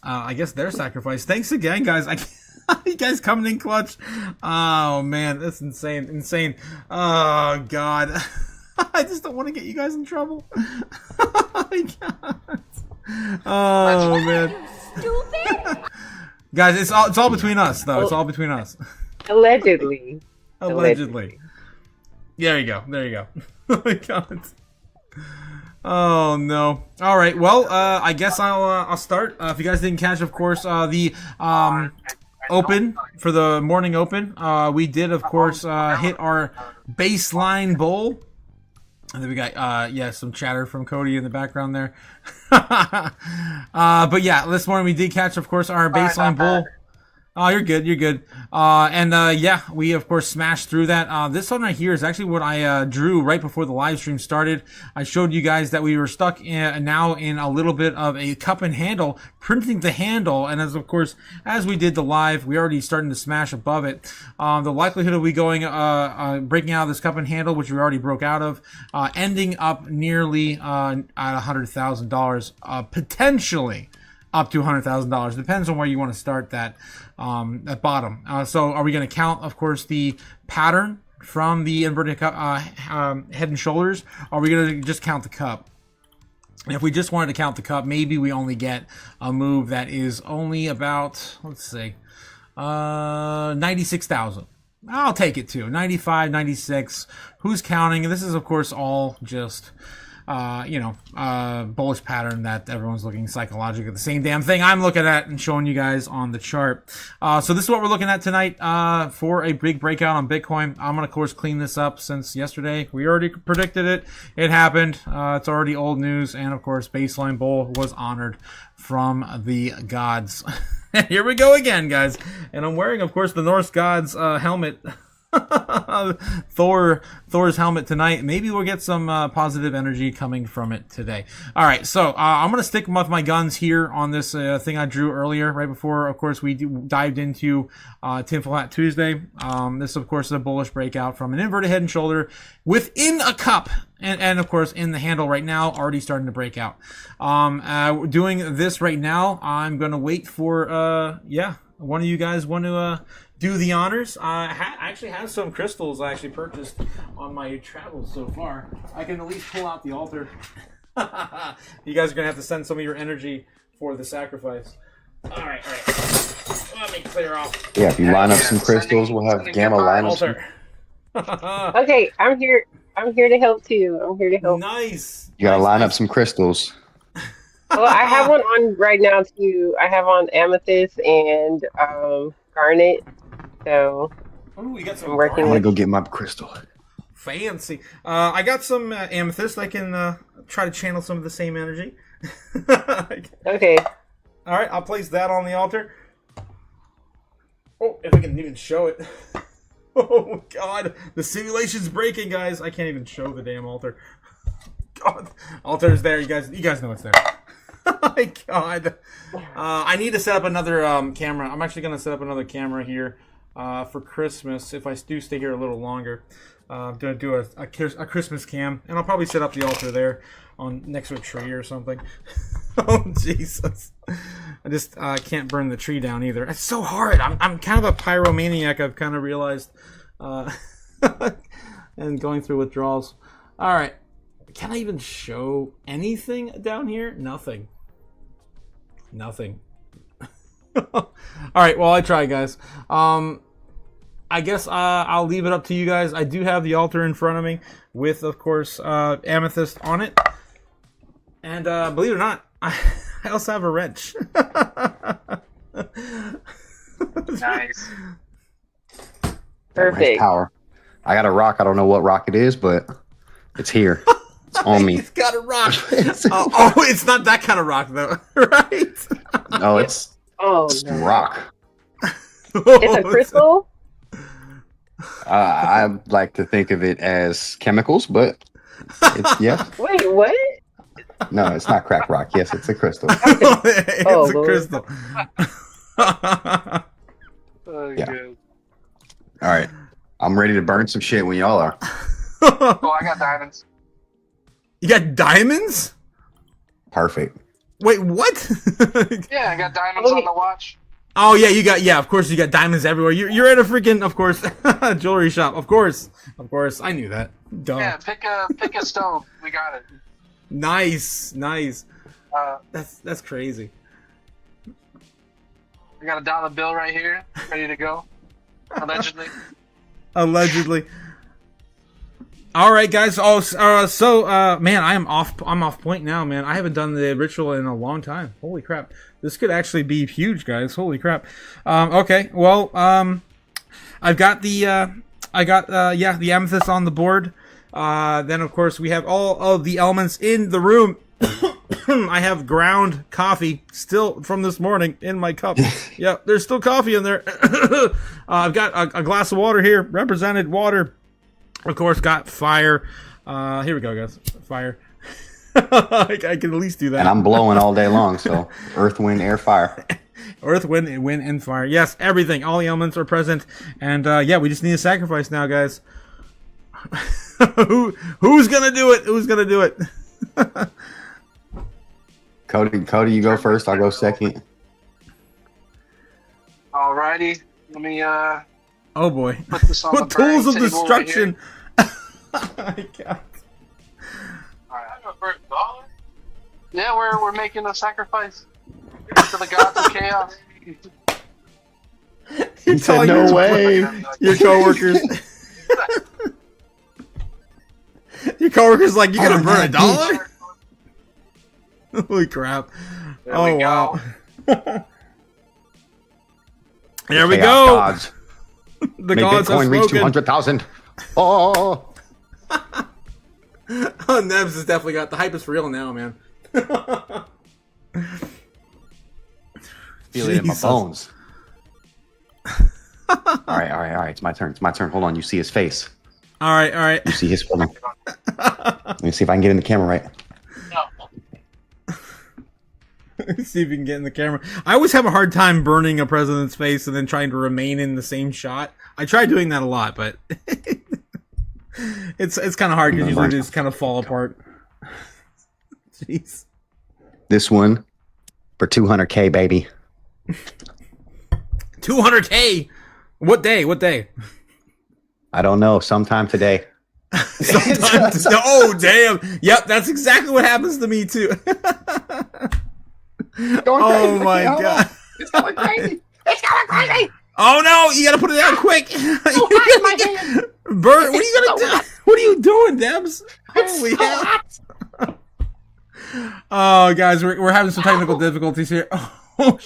I guess their sacrifice. Thanks again, guys. You guys coming in clutch. Oh man, that's insane. Oh god. I just don't want to get you guys in trouble. Oh my god. Oh man. Stupid! Guys, it's all between us though. It's all between us. Allegedly. Allegedly. There you go. Oh my god. Oh no. All right. Well, I guess I'll start. If you guys didn't catch, of course, the open for the morning open, we did, of course, hit our baseline bowl. And then we got, some chatter from Cody in the background there. But yeah, this morning we did catch, of course, our baseline bowl. Oh, you're good. We of course smashed through that. This one right here is actually what I drew right before the live stream started. I showed you guys that we were stuck now in a little bit of a cup and handle, printing the handle, and as we did the live, we already starting to smash above it. The likelihood of we going breaking out of this cup and handle, which we already broke out of, ending up nearly at $100,000, potentially up to $100,000. Depends on where you want to start that at bottom. So are we going to count, of course, the pattern from the inverted cup, head and shoulders? Or are we going to just count the cup? And if we just wanted to count the cup, maybe we only get a move that is only about, let's see, 96,000. I'll take it too. 95, 96. Who's counting? And this is, of course, all just bullish pattern that everyone's looking psychologically at the same damn thing I'm looking at and showing you guys on the chart. So this is what we're looking at tonight for a big breakout on Bitcoin. I'm going to, of course, clean this up since yesterday. We already predicted it. It happened. It's already old news. And, of course, baseline bull was honored from the gods. Here we go again, guys. And I'm wearing, of course, the Norse gods helmet. Thor's helmet tonight. Maybe we'll get some positive energy coming from it today. All right, so I'm gonna stick with my guns here on this thing I drew earlier, right before, of course, we dived into Tinfoil Hat Tuesday. This, of course, is a bullish breakout from an inverted head and shoulder within a cup, and of course, in the handle right now, already starting to break out. Doing this right now, I'm gonna wait for one of you guys want to do the honors. I actually have some crystals I actually purchased on my travels so far. I can at least pull out the altar. You guys are going to have to send some of your energy for the sacrifice. All right. Let me clear off. Yeah, if you line up some crystals, we'll have Gamma line up some. Okay, I'm here. I'm here to help too. I'm here to help. Nice. You got to line up some crystals. Well, I have one on right now too. I have on amethyst and garnet. So oh, you got some. I'm working I'm going with. to go get my crystal. Fancy. I got some amethyst. I can try to channel some of the same energy. Okay. All right, I'll place that on the altar. Oh, if I can even show it. Oh, God. The simulation's breaking, guys. I can't even show the damn altar. God. Altar's there. You guys know it's there. Oh, my God. I need to set up another camera. I'm actually going to set up another camera here for Christmas if I do stay here a little longer. I'm going to do a Christmas cam, and I'll probably set up the altar there next to a tree or something. Oh, Jesus. I just can't burn the tree down either. It's so hard. I'm kind of a pyromaniac, I've kind of realized. And going through withdrawals. All right. Can I even show anything down here? Nothing. All right, well, I try, guys. I guess I'll leave it up to you guys. I do have the altar in front of me with, of course, amethyst on it. And believe it or not, I also have a wrench. Nice. Perfect. Nice power. I got a rock. I don't know what rock it is, but it's here. It's on me. It's got a rock. It's not that kind of rock, though, right? No, it's rock. It's a crystal? I like to think of it as chemicals, but yeah. Wait, what? No, it's not crack rock. Yes, it's a crystal. It's a Lord. crystal. Yeah. Good. All right. I'm ready to burn some shit when y'all are. Oh, I got diamonds. You got diamonds? Perfect. Wait, what? Yeah, I got diamonds on the watch. Oh yeah, of course you got diamonds everywhere. You're at a freaking, of course, jewelry shop. Of course, I knew that. Duh. Yeah, pick a stone. We got it. Nice. Uh, That's crazy. I got a dollar bill right here, ready to go. Allegedly. Allegedly. All right, guys. Man, I'm off point now, man. I haven't done the ritual in a long time. Holy crap! This could actually be huge, guys. Holy crap. Okay. Well, I've got the the amethyst on the board. Then of course we have all of the elements in the room. I have ground coffee still from this morning in my cup. Yeah, there's still coffee in there. I've got a glass of water here, represented water. Of course, got fire. Here we go, guys. Fire. I can at least do that. And I'm blowing all day long, so earth, wind, air, fire. Earth, wind, and fire. Yes, everything. All the elements are present. And we just need a sacrifice now, guys. Who's gonna do it? Who's gonna do it? Cody, you go first. I'll go second. Alrighty, let me Oh boy! put this on the Tools of burning table destruction. Right My God. Alright. Yeah, we're making a sacrifice to the gods of chaos. You're said no your- way. Your coworkers. Your coworker's like, you gonna Oh, burn that $1? Holy crap. There Oh, we go. wow. There we Chaos go. gods. The May gods have Bitcoin reach spoken. 200,000. Oh, Oh, Nebs has definitely got the hype is for real now, man. feel it in my Jesus. bones. All right. It's my turn. Hold on. You see his face. All right. You see his face. Let me see if I can get in the camera right. See if you can get in the camera. I always have a hard time burning a president's face and then trying to remain in the same shot. I try doing that a lot, but it's kind of hard because usually they just kind of fall apart. Jeez. This one for 200K, baby. 200K. What day? I don't know. Sometime today. Sometimes. Oh, damn. Yep, that's exactly what happens to me too. Oh my god. It's going crazy. It's going crazy. Oh no, you gotta put it down quick. Bert, what are you gonna do? What are you doing, Debs? Holy hell. Oh, guys, we're having some technical difficulties here. Oh,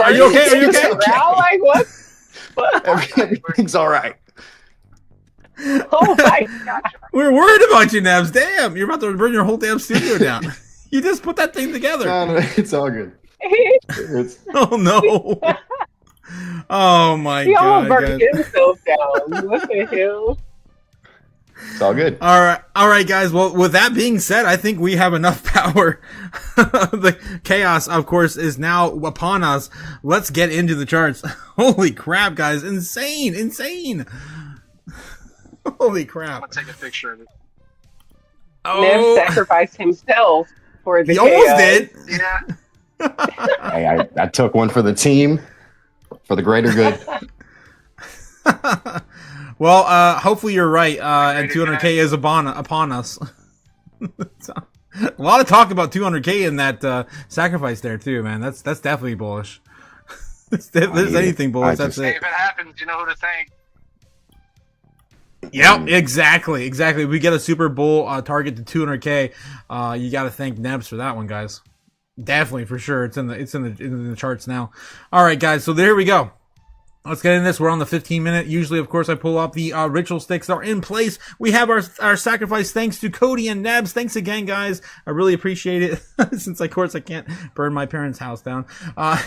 are you okay? Are you okay? Like what? Everything's all right. Oh my god! We're worried about you, Nebs. Damn, you're about to burn your whole damn studio down. You just put that thing together. No, it's all good. Oh no. Oh my He god, almost guys. burned himself down. What the hell? It's all good. All right, guys. Well, with that being said, I think we have enough power. The chaos, of course, is now upon us. Let's get into the charts. Holy crap, guys! Insane! Holy crap! I'm gonna take a picture of it. Nev sacrificed himself for the He almost chaos. did. Yeah. Hey, I took one for the team, for the greater good. Well, hopefully you're right, and 200K is upon us. A lot of talk about 200K in that sacrifice there too, man. That's definitely bullish. If there's anything bullish, that's Hey, it. if it happens, you know who to thank. Yep, exactly. We get a Super Bowl target to 200K. You got to thank Nebs for that one, guys. Definitely, for sure. It's in the charts now. All right, guys. So there we go. Let's get in this. We're on the 15-minute. Usually, of course, I pull up the ritual sticks that are in place. We have our sacrifice. Thanks to Cody and Nebs. Thanks again, guys. I really appreciate it. Since, of course, I can't burn my parents' house down. But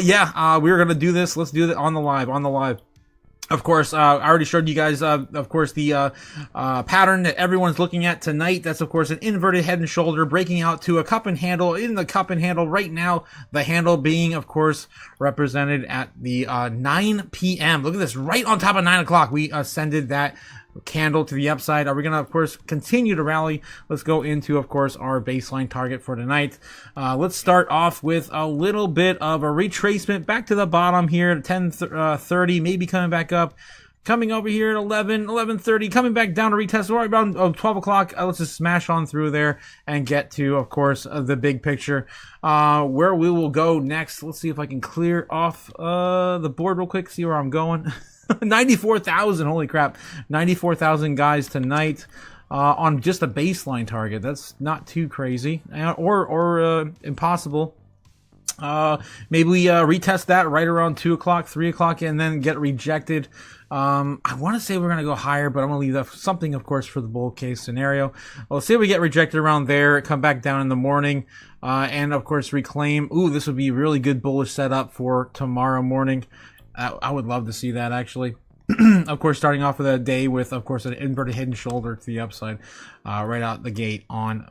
yeah, we're gonna do this. Let's do it on the live. Of course, I already showed you guys, of course, the pattern that everyone's looking at tonight. That's, of course, an inverted head and shoulder breaking out to a cup and handle. In the cup and handle right now, the handle being, of course, represented at the 9 p.m. Look at this, right on top of 9 o'clock. We ascended that candle to the upside. Are we going to, of course, continue to rally? Let's go into, of course, our baseline target for tonight. Let's start off with a little bit of a retracement back to the bottom here at 10:30, maybe coming back up. Coming over here at 11:30, coming back down to retest right around 12 o'clock. Let's just smash on through there and get to, of course, the big picture. Where we will go next. Let's see if I can clear off the board real quick, see where I'm going. 94,000, holy crap. 94,000 guys tonight on just a baseline target. That's not too crazy or impossible. Maybe we retest that right around 2 o'clock, 3 o'clock, and then get rejected. I want to say we're going to go higher, but I'm going to leave that something, of course, for the bull case scenario. Let's say we get rejected around there, come back down in the morning, and, of course, reclaim. Ooh, this would be a really good bullish setup for tomorrow morning. I would love to see that, actually. Of course, starting off with a day with, of course, an inverted head and shoulder to the upside right out the gate on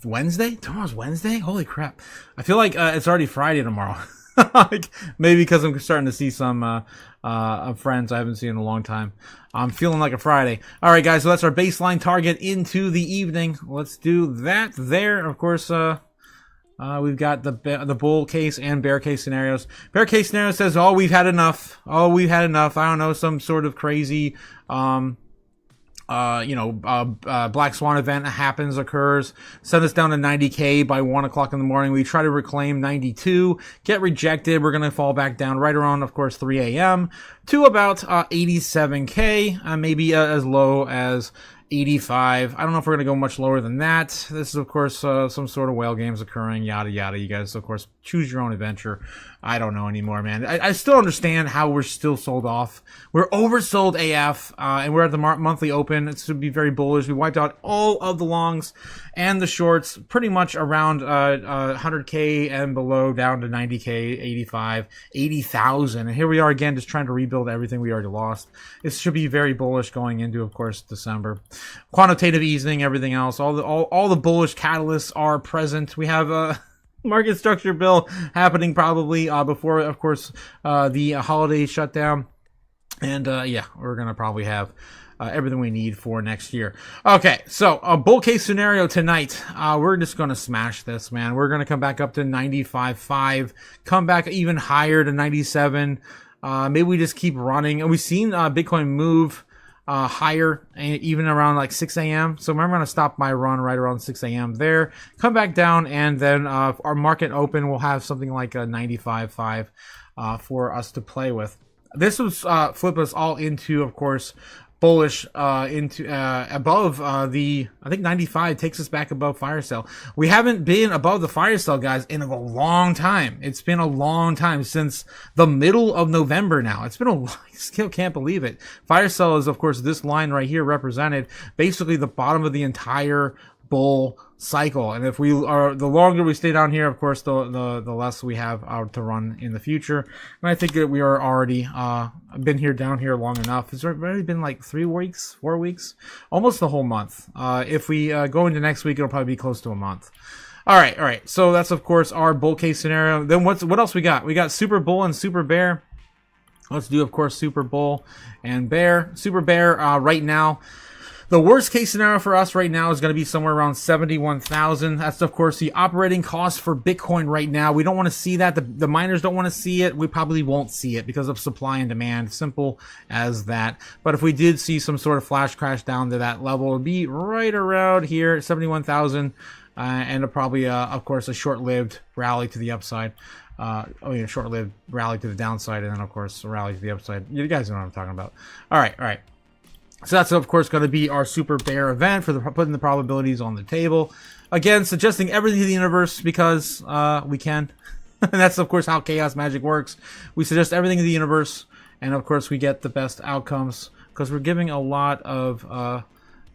Wednesday. Tomorrow's Wednesday? Holy crap. I feel like it's already Friday tomorrow. Like, maybe because I'm starting to see some friends I haven't seen in a long time. I'm feeling like a Friday. All right, guys, so that's our baseline target into the evening. Let's do that there. Of course, we've got the bull case and bear case scenarios. Bear case scenario says, we've had enough. I don't know, some sort of crazy Black Swan event occurs, send us down to 90K by 1 o'clock in the morning. We try to reclaim 92, get rejected. We're going to fall back down right around, of course, 3 a.m. to about 87K, maybe as low as 85. I don't know if we're going to go much lower than that. This is, of course, some sort of whale games occurring, yada, yada. You guys, of course, choose your own adventure. I don't know anymore, man. I still understand how we're still sold off. We're oversold AF, and we're at the monthly open. It should be very bullish. We wiped out all of the longs and the shorts, pretty much around 100K and below, down to 90K, 85, 80,000. And here we are again, just trying to rebuild everything we already lost. It should be very bullish going into, of course, December. Quantitative easing, everything else, all the bullish catalysts are present. We have market structure bill happening probably before, of course, the holiday shutdown. And we're gonna probably have everything we need for next year. Okay, so a bull case scenario tonight. We're just gonna smash this, man. We're gonna come back up to 95.5, come back even higher to 97. Maybe we just keep running. And we've seen Bitcoin move higher, even around like 6 a.m. So I'm going to stop my run right around 6 a.m. there, come back down, and then our market open will have something like a 95.5 for us to play with. This was flip us all into, of course, bullish into above the, I think 95 takes us back above fire sale. We haven't been above the fire sale, guys, in a long time. It's been a long time, since the middle of November now. It's been I still can't believe it. Fire sale is, of course, this line right here represented basically the bottom of the entire bull cycle. And if we are, the longer we stay down here, of course, the less we have out to run in the future. And I think that we are already been here down here long enough. It's already been like 3 weeks, 4 weeks, almost the whole month. If we go into next week, it'll probably be close to a month. All right. So that's, of course, our bull case scenario. Then what else we got? We got super bull and super bear. Let's do, of course, super bull and bear. Super bear right now. The worst case scenario for us right now is going to be somewhere around 71,000. That's, of course, the operating cost for Bitcoin right now. We don't want to see that. The miners don't want to see it. We probably won't see it because of supply and demand. Simple as that. But if we did see some sort of flash crash down to that level, it would be right around here, 71,000. And probably, of course, a short-lived rally to the upside. Short-lived rally to the downside. And then, of course, a rally to the upside. You guys know what I'm talking about. All right. So that's, of course, going to be our super bear event for putting the probabilities on the table. Again, suggesting everything to the universe because we can. And that's, of course, how chaos magic works. We suggest everything to the universe, and, of course, we get the best outcomes because we're giving a lot of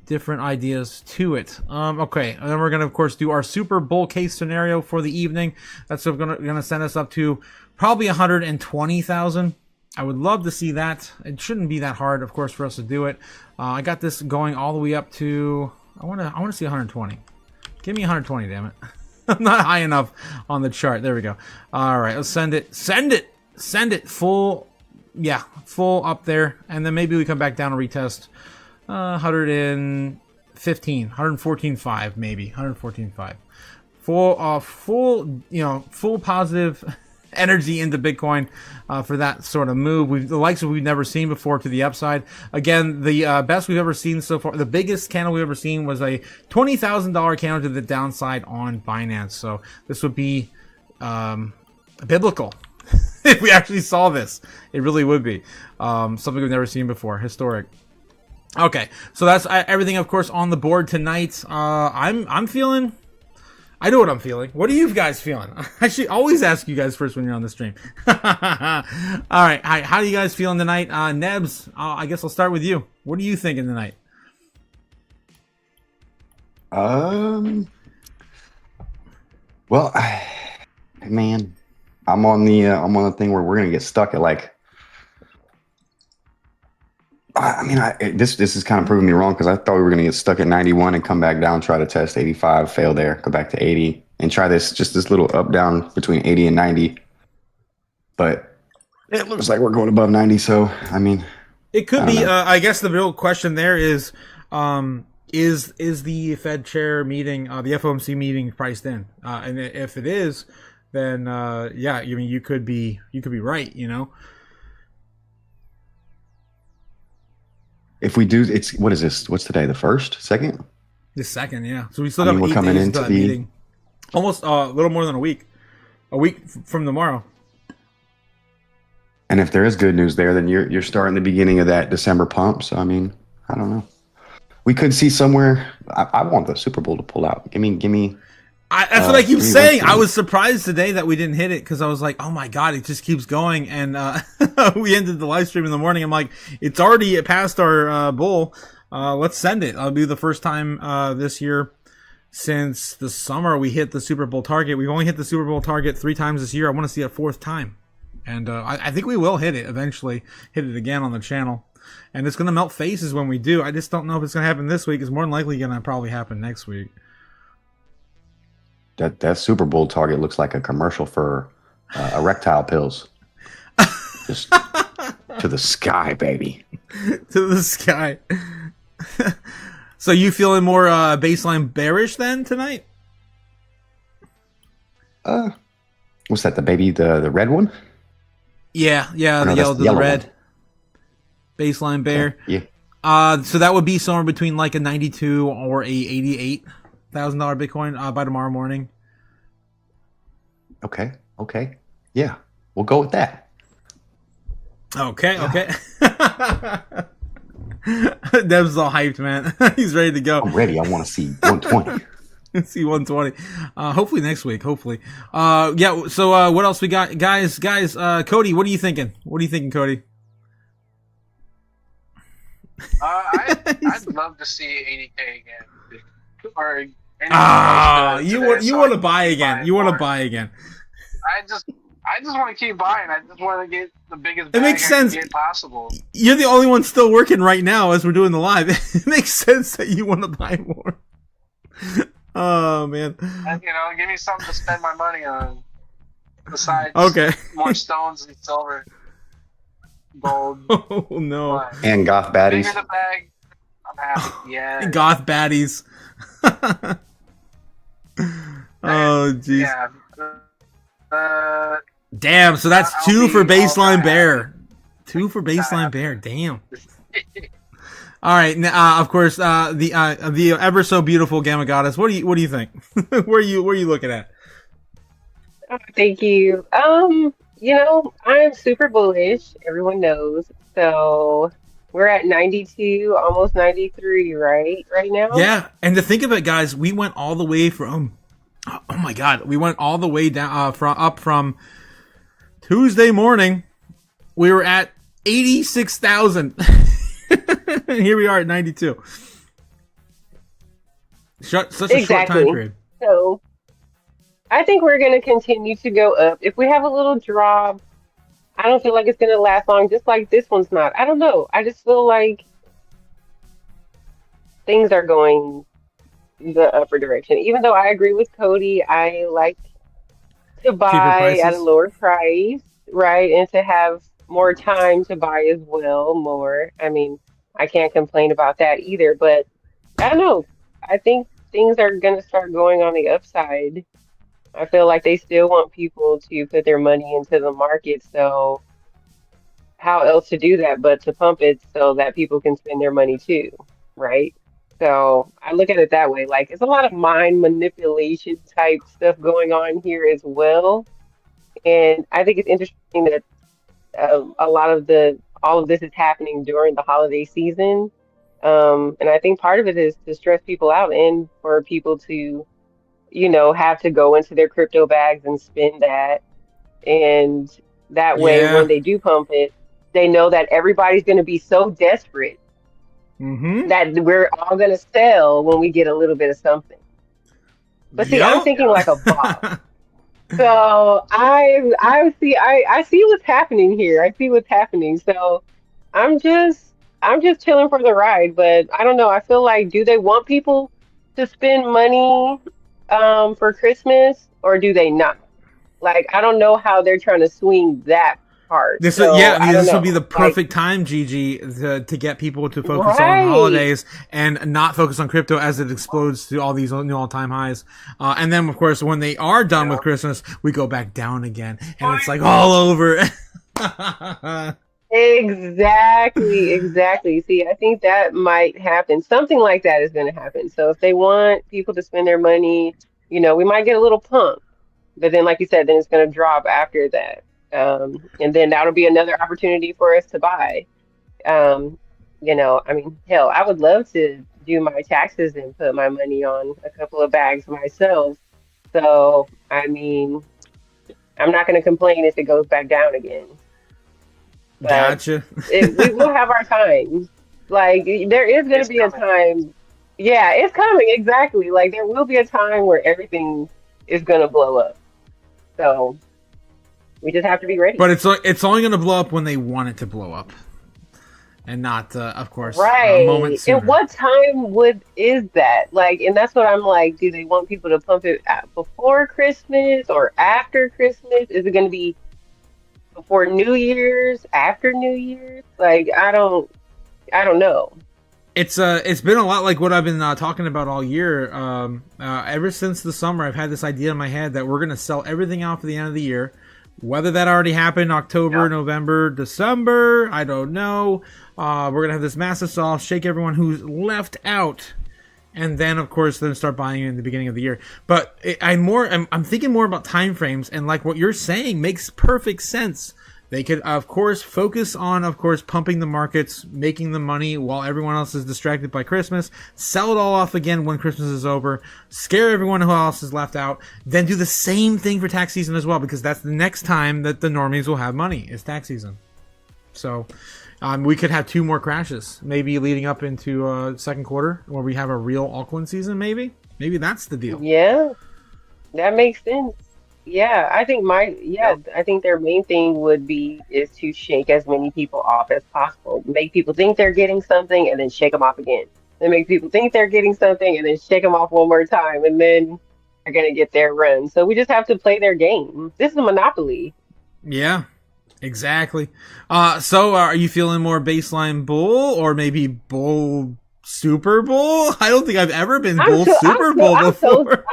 different ideas to it. Okay, and then we're going to, of course, do our super bull case scenario for the evening. That's going to send us up to probably 120,000. I would love to see that. It shouldn't be that hard, of course, for us to do it. I got this going all the way up to, I want to see 120. Give me 120, damn it. I'm not high enough on the chart. There we go. All right, let's send it full up there, and then maybe we come back down and retest 114.5 maybe 114.5. Full positive energy into Bitcoin for that sort of move. The likes of we've never seen before to the upside. Again, the best we've ever seen so far, the biggest candle we've ever seen was a $20,000 candle to the downside on Binance. So this would be biblical if we actually saw this. It really would be something we've never seen before. Historic. Okay, so that's everything, of course, on the board tonight. I'm feeling. I know what I'm feeling. What are you guys feeling? I should always ask you guys first when you're on the stream. All right. How are you guys feeling tonight? Nebs, I guess I'll start with you. What are you thinking tonight? Well, man, I'm on the thing where we're gonna get stuck at like. This is kind of proving me wrong because I thought we were going to get stuck at 91 and come back down, try to test 85, fail there, go back to 80, and try this little up down between 80 and 90. But it looks like we're going above 90, so I mean, it could be. I guess the real question there is the Fed chair meeting, the FOMC meeting, priced in? And if it is, then you could be right, you know. if we do, it's what is this? What's today? The first, second? The second, yeah. So we still have we're 8 coming days into to that the meeting. Almost a little more than a week. A week from tomorrow. And if there is good news there, then you're starting the beginning of that December pump. So I mean, I don't know. We could see somewhere. I want the Super Bowl to pull out. Give me. That's what I keep saying. I was surprised today that we didn't hit it because I was like, oh my God, it just keeps going. And we ended the live stream in the morning. I'm like, it's already past our bowl. Let's send it. It'll be the first time this year since the summer we hit the Super Bowl target. We've only hit the Super Bowl target 3 times this year. I want to see a 4th time. And I think we will hit it eventually, hit it again on the channel. And it's going to melt faces when we do. I just don't know if it's going to happen this week. It's more than likely going to probably happen next week. That Super Bowl target looks like a commercial for erectile pills. Just to the sky, baby. To the sky. So you feeling more baseline bearish then tonight? What's that? The baby, the red one? Yeah, Oh, the no, yellow that's to the the red. one. Baseline bear. Yeah. So that would be somewhere between like a 92 or a $88,000 Bitcoin by tomorrow morning. Okay. Yeah, we'll go with that. Okay. Dev's all hyped, man. He's ready to go. I'm ready. I want to see 120. See 120. Hopefully next week. Hopefully. Yeah. So what else we got, guys? Cody, what are you thinking? What are you thinking, Cody? I'd love to see 80K again. Or you want to buy again? You want to buy again? I just want to keep buying. I just want to get the biggest It bag makes I sense. can get possible. You're the only one still working right now as we're doing the live. It makes sense that you want to buy more. Oh man! And, give me something to spend my money on besides more stones and silver, gold. Oh no! And goth baddies. Bigger the bag, I'm happy. Yeah. Goth baddies. Oh jeez. Yeah. Damn. So that's 2 for baseline bear. 2 for baseline bear. Damn. All right. Of course, the ever so beautiful Gamma Goddess. What do you think? where are you looking at? Thank you. I'm super bullish. Everyone knows. So we're at 92, almost 93, right now. Yeah, and to think of it, guys, we went all the way from. Oh my God, we went all the way down from Tuesday morning. We were at 86,000. Here we are at 92. Such a short time period. So I think we're going to continue to go up. If we have a little drop, I don't feel like it's going to last long, just like this one's not. I don't know. I just feel like things are going the upper direction. Even though I agree with Cody, I like to buy at a lower price, right? And to have more time to buy as well, more. I mean, I can't complain about that either, but I don't know. I think things are going to start going on the upside. I feel like they still want people to put their money into the market, so how else to do that but to pump it so that people can spend their money too, right? So I look at it that way. Like, it's a lot of mind manipulation type stuff going on here as well. And I think it's interesting that all of this is happening during the holiday season. And I think part of it is to stress people out and for people to, have to go into their crypto bags and spend that. And that way, when they do pump it, they know that everybody's going to be so desperate that we're all going to sell when we get a little bit of something. But see, I'm thinking like a boss. So I see what's happening here. I see what's happening. So I'm just chilling for the ride. But I don't know. I feel like, do they want people to spend money for Christmas, or do they not? Like, I don't know how they're trying to swing that part. This will be the perfect time, Gigi, to get people to focus on holidays and not focus on crypto as it explodes to all these new all-time highs. And then, of course, when they are done with Christmas, we go back down again, and it's like all over. Exactly. See, I think that might happen. Something like that is going to happen. So if they want people to spend their money, we might get a little pump. But then, like you said, then it's going to drop after that. And then that'll be another opportunity for us to buy. I mean, hell, I would love to do my taxes and put my money on a couple of bags myself. So, I mean, I'm not going to complain if it goes back down again. But Gotcha. we will have our time. Like, there is going to be a time. Yeah, it's coming. Exactly. Like, there will be a time where everything is going to blow up. So, we just have to be ready. But it's only going to blow up when they want it to blow up. And not, of course, right. a moment sooner. And what time is that? Like, and that's what I'm like, do they want people to pump it before Christmas or after Christmas? Is it going to be before New Year's, after New Year's? Like, I don't know. It's been a lot like what I've been talking about all year. Ever since the summer, I've had this idea in my head that we're going to sell everything out for the end of the year. Whether that already happened, October, November, December, I don't know. We're going to have this massive sell, shake everyone who's left out, and then, of course, then start buying in the beginning of the year. But I'm thinking more about time frames, and like what you're saying makes perfect sense. They could, of course, focus on, pumping the markets, making the money while everyone else is distracted by Christmas, sell it all off again when Christmas is over, scare everyone who else is left out, then do the same thing for tax season as well, because that's the next time that the normies will have money, is tax season. So, we could have 2 more crashes, maybe leading up into second quarter, where we have a real altcoin season, maybe? Maybe that's the deal. Yeah, that makes sense. Yeah, I think I think their main thing is to shake as many people off as possible. Make people think they're getting something and then shake them off again. Then make people think they're getting something and then shake them off one more time, and then they're going to get their run. So we just have to play their game. This is a monopoly. Yeah, exactly. So are you feeling more baseline bull or maybe bull Super Bowl? I don't think I've ever been Super Bowl before.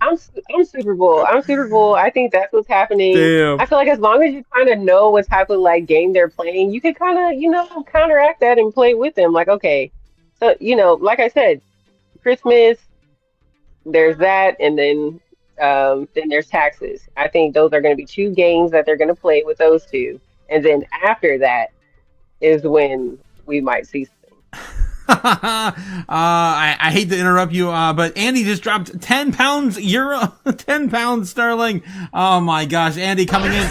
I'm Super Bowl. I'm Super Bowl. I think that's what's happening. Damn. I feel like as long as you kind of know what type of like game they're playing, you can kind of, counteract that and play with them. Like, okay, so like I said, Christmas, there's that, and then there's taxes. I think those are going to be 2 games that they're going to play with those 2, and then after that is when we might see something. I hate to interrupt you, but Andy just dropped 10 pounds euro, 10 pounds sterling. Oh my gosh, Andy coming in.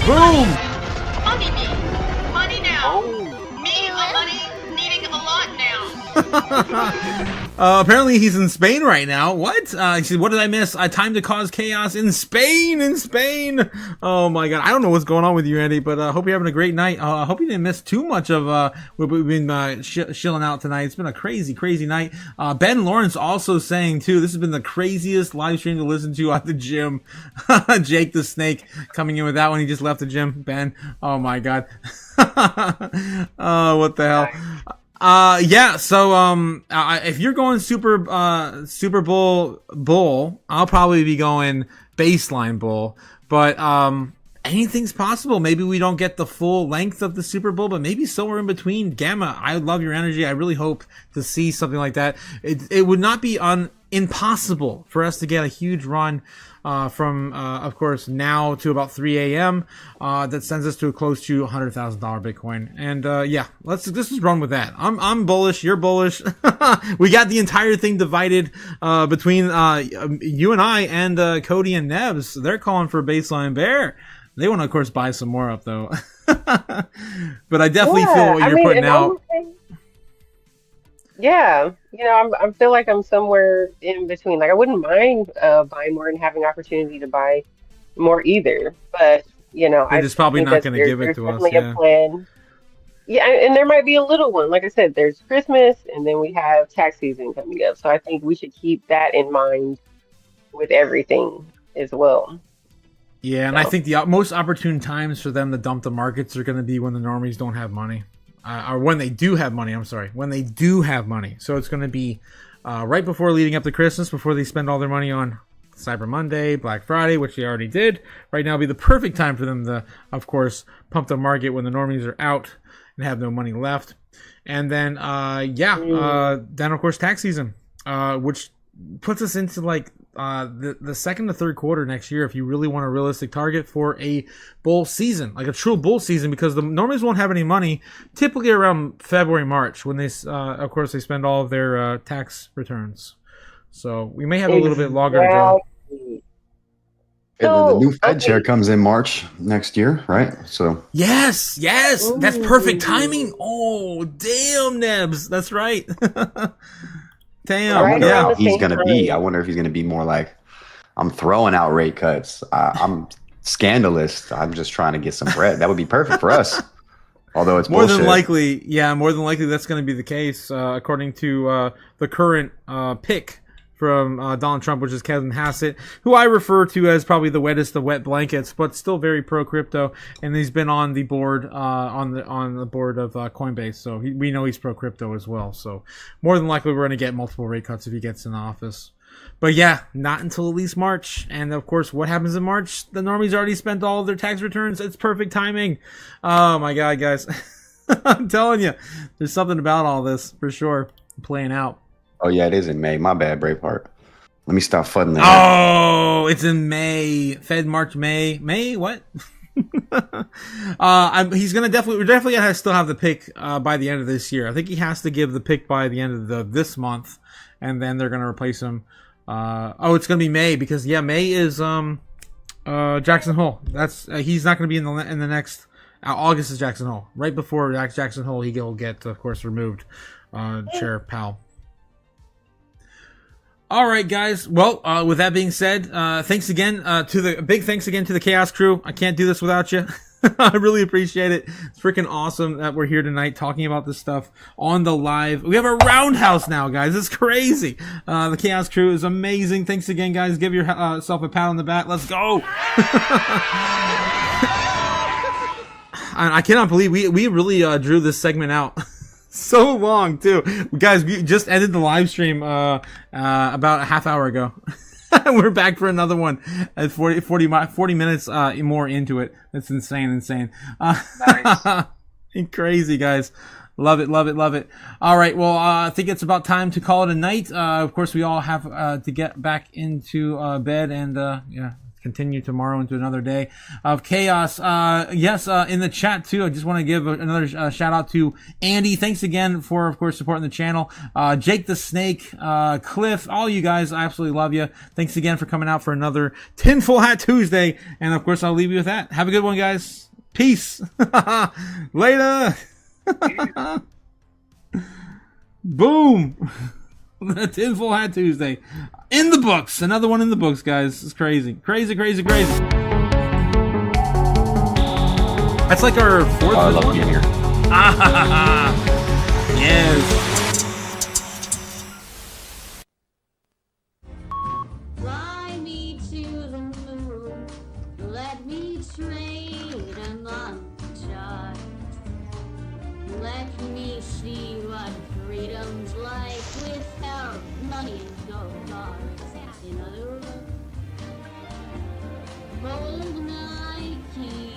Boom! Money now. Me, money needing a lot now. Apparently he's in Spain right now. What? He said, what did I miss? Time to cause chaos in Spain, Oh my god. I don't know what's going on with you, Andy, but hope you're having a great night. I hope you didn't miss too much of we've been chilling out tonight. It's been a crazy night. Ben Lawrence also saying too, this has been the craziest live stream to listen to at the gym. Jake the Snake coming in with that one. He just left the gym. Ben. Oh my god. Oh, what the hell? Yeah, so, if you're going Super Bowl bull, I'll probably be going baseline bull, but, anything's possible. Maybe we don't get the full length of the Super Bowl, but maybe somewhere in between. Gamma, I love your energy. I really hope to see something like that. It would not be impossible for us to get a huge run from of course now to about 3 a.m. That sends us to close to $100,000 Bitcoin, and yeah, let's just run with that. I'm bullish, you're bullish. We got the entire thing divided between you and I and Cody and Nebs. They're calling for a baseline bear. They want to, of course, buy some more up though. But I definitely feel what you're putting out. Yeah, I feel like I'm somewhere in between. Like, I wouldn't mind buying more and having opportunity to buy more either. But they're just probably not going to give it to us. Yeah. A plan. Yeah, and there might be a little one. Like I said, there's Christmas, and then we have tax season coming up. So I think we should keep that in mind with everything as well. Yeah, and I think the most opportune times for them to dump the markets are going to be when the normies don't have money. Or when they do have money, when they do have money. So it's going to be right before leading up to Christmas, before they spend all their money on Cyber Monday, Black Friday, which they already did. Right now would be the perfect time for them to, of course, pump the market when the normies are out and have no money left. And then, then of course tax season, which puts us into like the second to third quarter next year if you really want a realistic target for a bull season, like a true bull season, because the normies won't have any money typically around February, March, when they, of course, they spend all of their tax returns. So we may have a little bit longer to go. So, the new Fed chair comes in March next year, right? So yes, that's perfect timing. Oh, damn, Nebs, that's right. Damn, I wonder how he's going to be. I wonder if he's going to be more like, I'm throwing out rate cuts. I'm scandalous. I'm just trying to get some bread. That would be perfect for us. Although it's more bullshit. than likely that's going to be the case, according to the current pick from Donald Trump, which is Kevin Hassett, who I refer to as probably the wettest of wet blankets, but still very pro crypto, and he's been on the board on the board of Coinbase, so we know he's pro crypto as well. So more than likely we're going to get multiple rate cuts if he gets in office. But yeah, not until at least March. And of course, what happens in March? The normies already spent all of their tax returns. It's perfect timing. Oh my God, guys. I'm telling you, there's something about all this for sure playing out. Oh yeah, it is in May. My bad, Braveheart. Let me stop fudding that. Oh, it's in May. Fed March, May. May what? He's gonna we're definitely gonna still have the pick by the end of this year. I think he has to give the pick by the end of this month, and then they're gonna replace him. It's gonna be May because May is Jackson Hole. That's he's not gonna be in the next. August is Jackson Hole. Right before Jackson Hole, he will get, of course, removed. Chair Powell. All right, guys. Well, with that being said, thanks again big thanks again to the Chaos crew. I can't do this without you. I really appreciate it. It's freaking awesome that we're here tonight talking about this stuff on the live. We have a roundhouse now, guys. It's crazy. The Chaos crew is amazing. Thanks again, guys. Give yourself a pat on the back. Let's go. I cannot believe we really drew this segment out. So long too, guys. We just ended the live stream about a half hour ago. We're back for another one at 40 minutes more into it. That's insane. Nice. Crazy, guys. Love it. All right, well, I think it's about time to call it a night. Of course, we all have to get back into bed and continue tomorrow into another day of chaos. In the chat too, I just want to give another shout out to Andy. Thanks again for, of course, supporting the channel. Jake the Snake, Cliff, all you guys, I absolutely love you. Thanks again for coming out for another Tinfoil Hat Tuesday. And of course, I'll leave you with that. Have a good one, guys. Peace. Later. Boom. The Tinfoil Hat Tuesday. In the books. Another one in the books, guys. It's crazy. Crazy. That's like our fourth. I love being here. Yes. Fly me to the moon. Let me trade among the stars. Let me see what freedom's like without money and gold bars. In other words, bold Nike